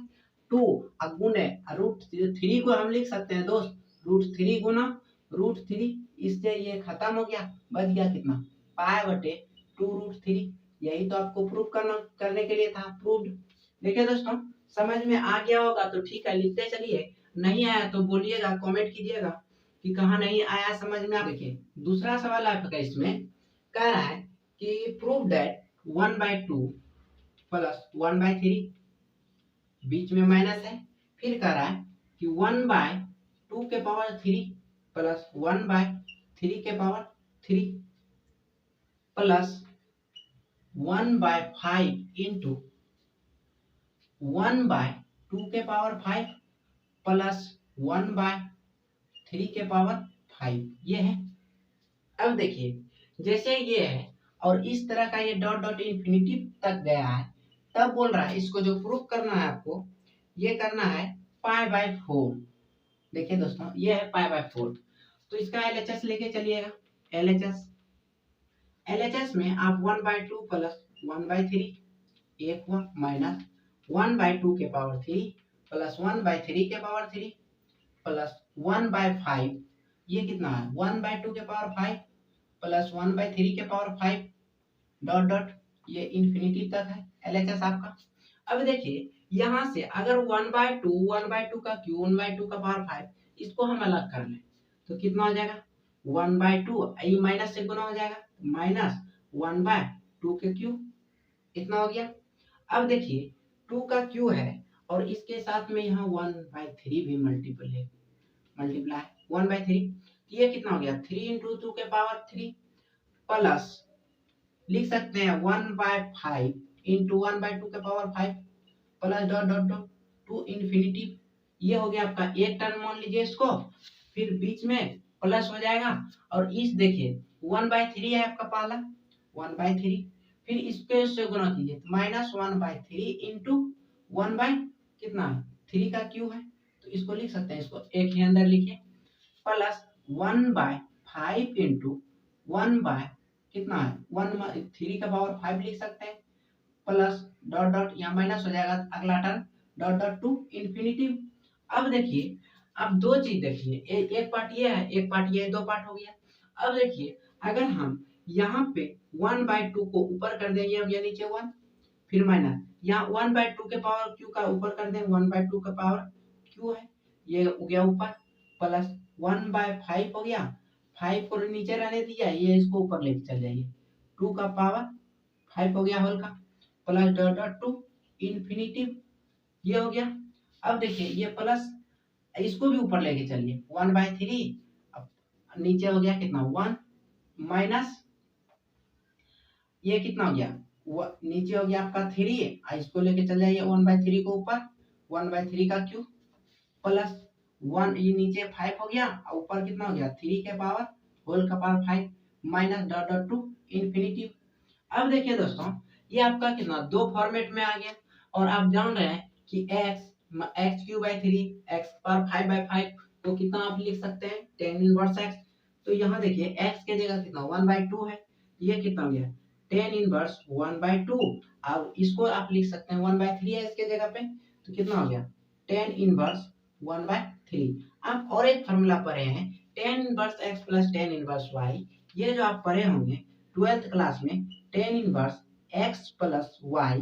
2 और गुने √3 को हम लिख सकते हैं दोस्त, √3 गुना √3, इससे ये खत्म हो गया, बच गया कितना π/2√3। यही तो आपको प्रूफ करने के लिए था, प्रूव्ड। देखिए दोस्तों, समझ में आ गया होगा तो ठीक है, लिखते चलिए, नहीं आया तो बोलिएगा, कमेंट कीजिएगा कि कहाँ नहीं आया समझ में। आप देखिए दूसरा सवाल आपका इसमें कह रहा है कि प्रूव दैट 1/2 प्लस 1/3, बीच में माइनस है, फिर कह रहा है कि 1/2 के पावर 3 प्लस 1/3 के पावर 3 प्लस 1/5 इंटू 1/2 के पावर 5 प्लस 1/3 के पावर 5, ये है। अब देखिए जैसे ये है और इस तरह का ये डॉट डॉट इंफिनिटी तक गया है, तब बोल रहा है इसको जो प्रूफ करना है आपको, ये करना है π/4। देखिए दोस्तों, ये है π/4, तो इसका LHS लेके चलिएगा। LHS में आप 1/2 प्लस 1/3 एक हुआ, माइनस 1/2 के पावर 3 प्लस 1/3 के पावर 3 प्लस 1/5, ये कितना है 1/2 के पावर 5 प्लस 1/3 के पावर 5 डॉट डॉट, ये इंफिनिटी तक है LHS आपका। अब देखिए यहाँ से अगर 1/2 का क्यू 1/2 का पावर 5, इसको हम अलग कर लें तो कितना हो जाएगा 1/2, ये माइनस से गुना हो जाएगा, माइनस 1/2 के क्यू, इतना हो गया। अब देखिए 2 का क्यू है और इसके साथ में यहाँ 1/3 भी मल्टीप्लाई 1/3, ये कितना हो गया 3 इंटू 2 के पावर 3 प्लस लिख सकते हैं 1/5 इंटू 1/2 के power 5 plus dot dot dot to infinity, ये हो गया आपका एक टर्म, मान लीजिए इसको, फिर बीच में प्लस हो जाएगा और इस देखिए 1/3 है आपका पहला 1/3, फिर इसके से गुना कीजिए माइनस 1/3 इंटू 1/ कितना है 3 का क्यू है, तो इसको लिख सकते हैं, इसको एक ही अंदर लिखिए, प्लस 1/5 इंटू 1/ कितना है 1/3 का पावर 5 लिख सकते हैं, प्लस डॉट डॉट यहाँ माइनस हो जाएगा अगला term dot dot to infinity. अब देखिए, अब दो चीज देखिए, एक पार्ट ये है, एक पार्ट ये है, दो पार्ट हो गया। अब देखिए अगर हम यहाँ पे 1/2 को ऊपर कर दें, ये हो गया नीचे 1, फिर माइनस यहाँ 1/2 के पावर क्यू का ऊपर कर दें, 1/2 का पावर क्यू है, ये हो गया ऊपर, प्लस 1/5 हो गया, 5 को नीचे रहने दिया, ये इसको ऊपर लेके चल जाइए, 2 का पावर 5 हो गया होल का, plus dot dot to infinity, ये हो गया। अब देखिए ये प्लस, इसको भी ऊपर लेके चलिए 1/3, अब नीचे हो गया कितना 1, माइनस ये कितना हो गया नीचे हो गया आपका 3, इसको लेके चल जाइए 1/3 को ऊपर, 1/3 का क्यूब प्लस 1, ये नीचे 5 हो गया और ऊपर कितना हो गया 3 के पावर होल का power 5 minus dot dot to infinity. अब देखिए दोस्तों, ये आपका कितना दो फॉर्मेट में आ गया, और आप जान रहे हैं कि x3 x पावर 5/5 तो कितना आप लिख सकते हैं 10 इनवर्स x, तो यहाँ देखिए x के जगह कितना 1/2 है, ये कितना हो गया 10 इनवर्स 1/2, अब इसको आप लिख सकते हैं 1/3 है इसके जगह पे, तो कितना हो गया 10 इनवर्स 1/3। आप और एक फॉर्मूला पढ़े हैं 10 inverse x plus 10 inverse y, ये जो आप पढ़े होंगे 12th क्लास में 10 इनवर्स x प्लस y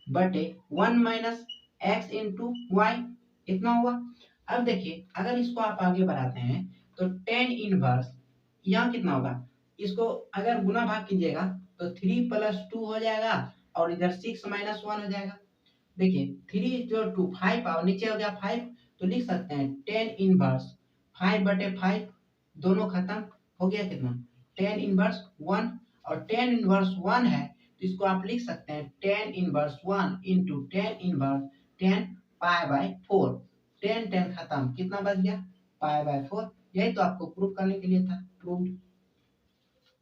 बटे 1 माइनस x इंटू वाई, इतना हुआ। अब देखिए अगर इसको आप आगे बढ़ाते हैं तो 10 इनवर्स यहाँ कितना होगा, इसको अगर गुना भाग कीजिएगा तो 3 प्लस 2 हो जाएगा और इधर 6 माइनस 1 हो जाएगा। देखिए 3 जो 2 5 और नीचे हो गया 5, तो लिख सकते हैं 10 इनवर्स 5/5, दोनों खत्म हो गया कितना 10 इनवर्स 1, और 10 इनवर्स 1 है तो इसको आप लिख सकते हैं 10 इनवर्स 1 इंटू 10 इनवर्स 10 π/4, 10 खत्म, कितना बच गया π/4। यही तो आपको प्रूफ करने के लिए था, प्रूफ।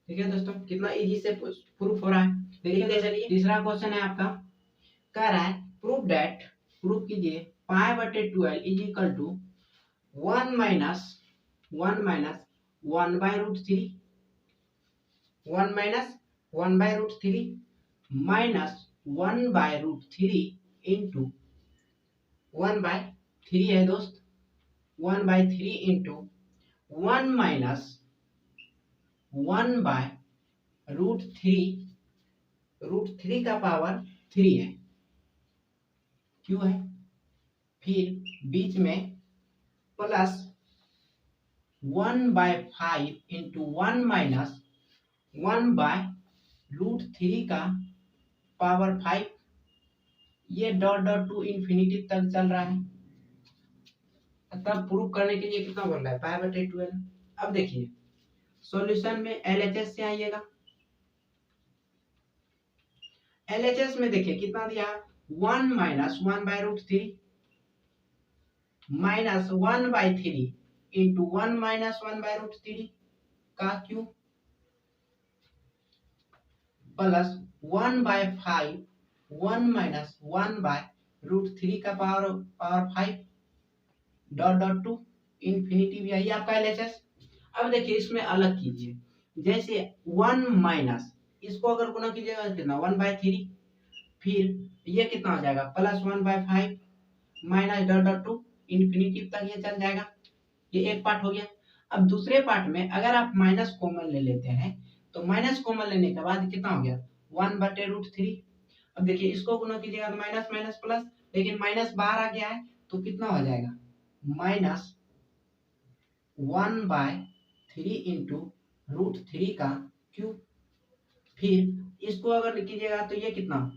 ठीक है दोस्तों, कितना इजी से प्रूफ हो रहा है। देखिए चलिए तीसरा क्वेश्चन है आपका, कह रहा है प्रूफ दैट, प्रूफ कीजिए π/12 is equal to 1 minus 1/√3, 1 minus 1/√3 minus 1/√3 into 1/3 है दोस्त, 1/3 इंटू 1 माइनस 1/√3, √3 का पावर 3 है, क्यों है, फिर बीच में प्लस 1/5 इंटू 1 माइनस 1/√3 का पावर 5, ये डॉट डॉट टू इंफिनिटी तक चल रहा है। तब प्रूव करने के लिए कितना बन रहा है, π/12। अब देखिए सॉल्यूशन में LHS से आइएगा, LHS में देखिए कितना दिया, 1 माइनस 1/√3 माइनस 1/3 इंटू 1 माइनस 1/√3 का क्यूब प्लस 1/5 1 माइनस 1/√3 का power 5 dot dot to infinity भी, यही आपका LHS। अब देखिए इसमें अलग कीजिए, जैसे 1 माइनस इसको अगर गुना कीजिएगा कितना 1/3, फिर ये कितना हो जाएगा plus 1/5 minus dot dot to infinity तक ये चल जाएगा। ये एक पार्ट हो गया। अब दूसरे पार्ट में अगर आप माइनस कॉमन ले लेते हैं तो माइनस कॉमन लेने के बाद कितना हो गया 1/√3। अब देखिए इसको गुना कीजिएगा तो माइनस माइनस प्लस, लेकिन माइनस बाहर आ गया है तो कितना हो जाएगा माइनस 1/3 इंटू √3 का क्यूब। फिर इसको अगर कीजिएगा तो ये कितना,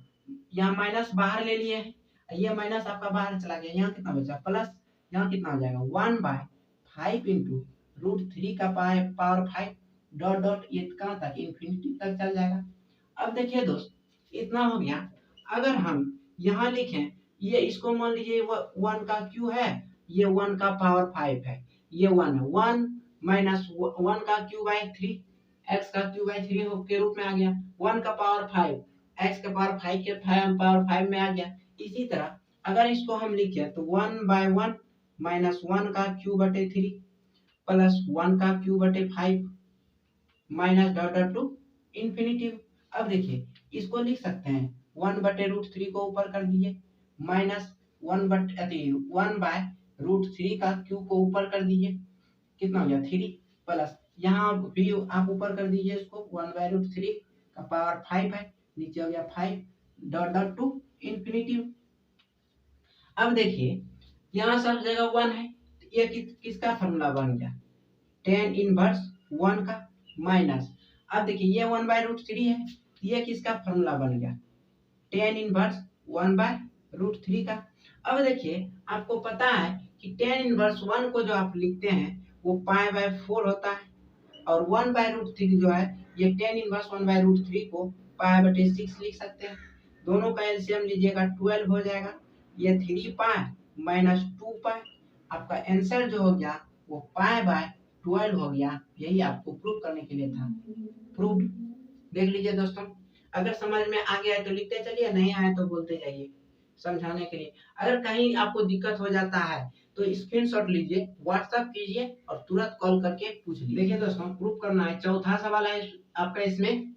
यहाँ माइनस बाहर ले लिए हैं, ये माइनस आपका बाहर चला गया, यहाँ कितना बचा प्लस, यहाँ कितना हो जाएगा 1/5 इंटू √3 का पावर 5 डॉट डॉट ये कहाँ तक इंफिनिटी तक चल जाएगा। अब देखिए दोस्त इतना हो गया। अगर हम यहाँ लिखें, ये इसको मान लीजिए 1 का क्यू है, ये 1 का पावर 5 है, ये 1 है, 1 माइनस 1 का क्यू बाई 3 x का क्यू बाई 3 के रूप में आ गया, 1 का पावर 5 x का पावर 5 के पावर 5 में आ गया। इसी तरह अगर इसको हम लिखे तो 1/1 माइनस 1 का क्यू बटे 3 प्लस 1 का क्यू बटे 5 minus dot dot to infinity. अब देखिए इसको लिख सकते हैं 1/√3 को ऊपर कर दीजिए माइनस 1/√3 का क्यूब को ऊपर कर दीजिए, कितना हो गया 3 प्लस यहाँ भी आप ऊपर कर दीजिए इसको 1/√3 का पावर 5 है, नीचे हो गया 5 डॉट डॉट टू इंफिनिटी। अब देखिए यहाँ सब जगह 1 है, ये किसका फॉर्मूला बन गया tan इनवर्स 1 का माइनस, अब देखिए ये 1/√3 है, ये किसका फॉर्मूला बन गया tan इनवर्स 1/√3 का। अब देखिए आपको पता है कि tan इनवर्स 1 को जो आप लिखते हैं वो π/4 होता है, और 1/√3 जो है ये tan इनवर्स 1/√3 को π/6 लिख सकते हैं। दोनों का एलसीएम लीजिएगा 12 हो जाएगा, ये 3π माइनस 2π, आपका आंसर जो हो गया वो π/12 हो गया। यही आपको प्रूव करने के लिए था, प्रूव देख लीजिए दोस्तों। अगर समझ में आ गया है तो लिखते चलिए, नहीं आया तो बोलते जाइए समझाने के लिए। अगर कहीं आपको दिक्कत हो जाता है तो स्क्रीनशॉट लीजिए, व्हाट्सएप कीजिए और तुरंत कॉल करके पूछ लीजिए। देखिए दोस्तों प्रूव करना है, चौथा सवाल है आपका, इसमें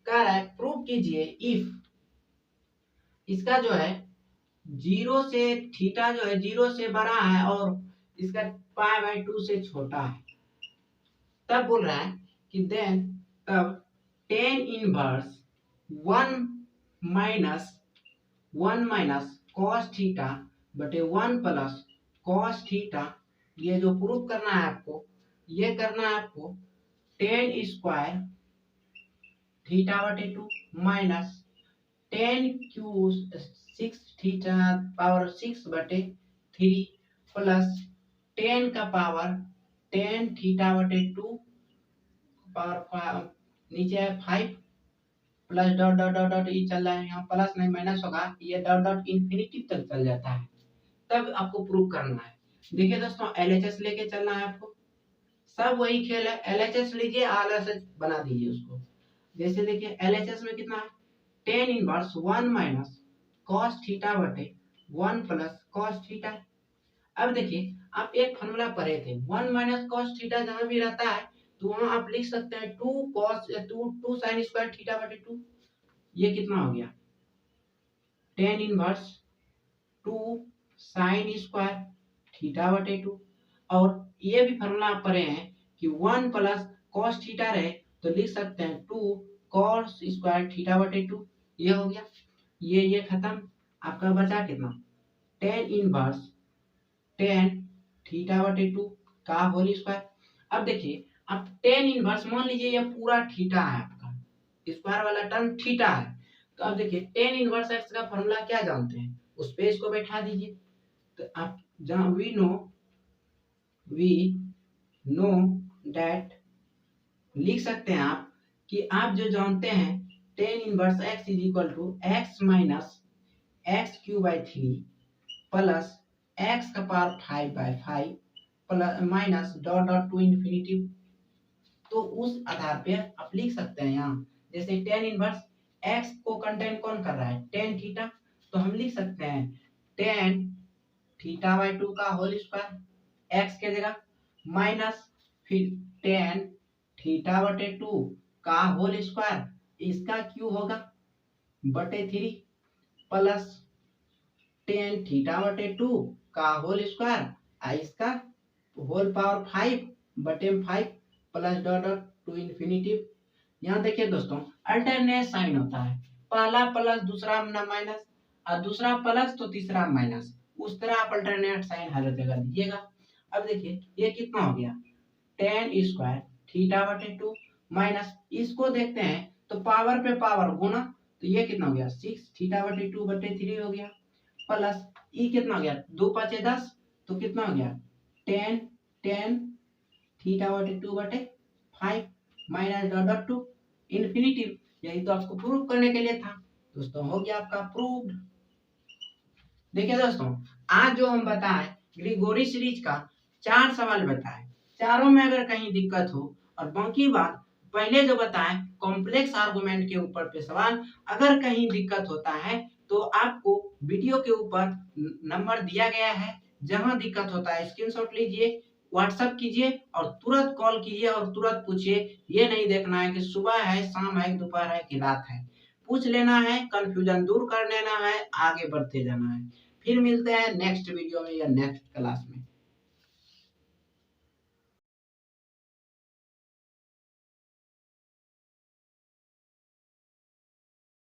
कह रहा है प्रूव कीजिए इफ इसका जो है 0 से थीटा जो है 0 से बड़ा है और इसका π/2 से छोटा है, तब बोल रहा है कि देन तब tan inverse 1 minus cos theta बटे 1 प्लस cos थीटा, ये जो प्रूफ करना है आपको, ये करना है आपको tan स्क्वायर थीटा बटे 2 minus tan Q 6 theta power 6 बटे 3 प्लस tan का पावर tan थीटा बटे 2 पावर नीचे है 5 plus dot dot dot dot ये चल रहा है, यहाँ प्लस नहीं माइनस होगा, ये डॉट डॉट इंफिनिटी तक चल जाता है, तब आपको प्रूव करना है। देखिए दोस्तों LHS लेके चलना है आपको, सब वही खेल है, LHS लीजिए RLHS बना दीजिए उसको। जैसे देखिए LHS में कितना है tan inverse 1 minus cos theta बटे 1 प्लस cos थीटा। अब देखिए आप एक फॉर्मूला पढ़े थे 1 माइनस cos थीटा जहां भी रहता है तो वहां आप लिख सकते हैं 2 साइन स्क्वायर थीटा बटे 2। ये कितना हो गया, tan inverse 2 sine square theta बटे 2। और ये भी फॉर्मूला आप पढ़े हैं कि 1 प्लस कॉस थीटा रहे तो लिख सकते हैं 2 कॉस स्क्वायर थीटा बटे 2। ये हो गया, ये खत्म। आपका बचा कितना, टेन इनवर्स टेन थीटा बटे 2 का होल स्क्वायर। अब देखिए, अब टेन इनवर्स मान लीजिए ये पूरा थीटा है, आपका स्क्वायर वाला टर्म थीटा है। तो अब देखिए टेन इनवर्स एक्स का फॉर्मूला क्या जानते हैं, उस पे इसको बैठा दीजिए। तो आप जहां वी नो दैट लिख सकते हैं आप कि आप जो जानते हैं tan inverse x is equal to x minus x cube by 3 plus x का power 5 by 5 plus minus dot dot to infinity. तो उस आधार पे आप लिख सकते हैं यहाँ, जैसे टेन इनवर्स एक्स को कंटेन कौन कर रहा है, टेन थीटा। तो हम लिख सकते हैं टेन थीटा बाई 2 का होल स्क्वायर एक्स के जगह, माइनस फिर टेन थीटा बटे 2 का होल स्क्वायर, इसका क्यू होगा बटे 3 प्लस टेन थीटा बटे 2 का होल स्क्वायर, इसका होल पावर 5 बटे 5 plus dot dot to infinity. यहाँ देखिए दोस्तों, अल्टरनेट साइन होता है, पहला प्लस दूसरा माइनस और दूसरा प्लस तो तीसरा माइनस, उस तरह आप अल्टरनेट साइन हर जगह दीजिएगा। अब देखिए ये कितना हो गया, टेन स्क्वायर थीटा बटे 2 माइनस, इसको देखते हैं तो पावर पे पावर गुना, तो ये कितना हो गया 6 थीटा बटे 2 बटे 3 हो गया, प्लस ई कितना हो गया 2 5 10, तो कितना हो गया टेन टेन थीटा बटे 2 बटे 5 minus dot dot to infinity. यही तो आपको प्रूव करने के लिए था दोस्तों, हो गया आपका प्रूव्ड। देखिए दोस्तों, आज जो हम बताएं ग्रिगोरी सीरीज का 4 सवाल बताएं, चारों में अगर कहीं दिक्कत हो, और बाकी बात पहले जो बताएं कॉम्प्लेक्स आर्गुमेंट के ऊपर पे सवाल, अगर कहीं दिक्कत होता है तो आपको वीडियो के ऊपर नंबर दिया गया है, जहां दिक्कत होता है स्क्रीनशॉट लीजिए, व्हाट्सएप कीजिए और तुरंत कॉल कीजिए और तुरंत पूछिए। ये नहीं देखना है कि सुबह है, शाम है, दोपहर है कि रात है, पूछ लेना है, कंफ्यूजन दूर कर लेना है, आगे बढ़ते जाना है। फिर मिलते हैं नेक्स्ट वीडियो में या नेक्स्ट क्लास में।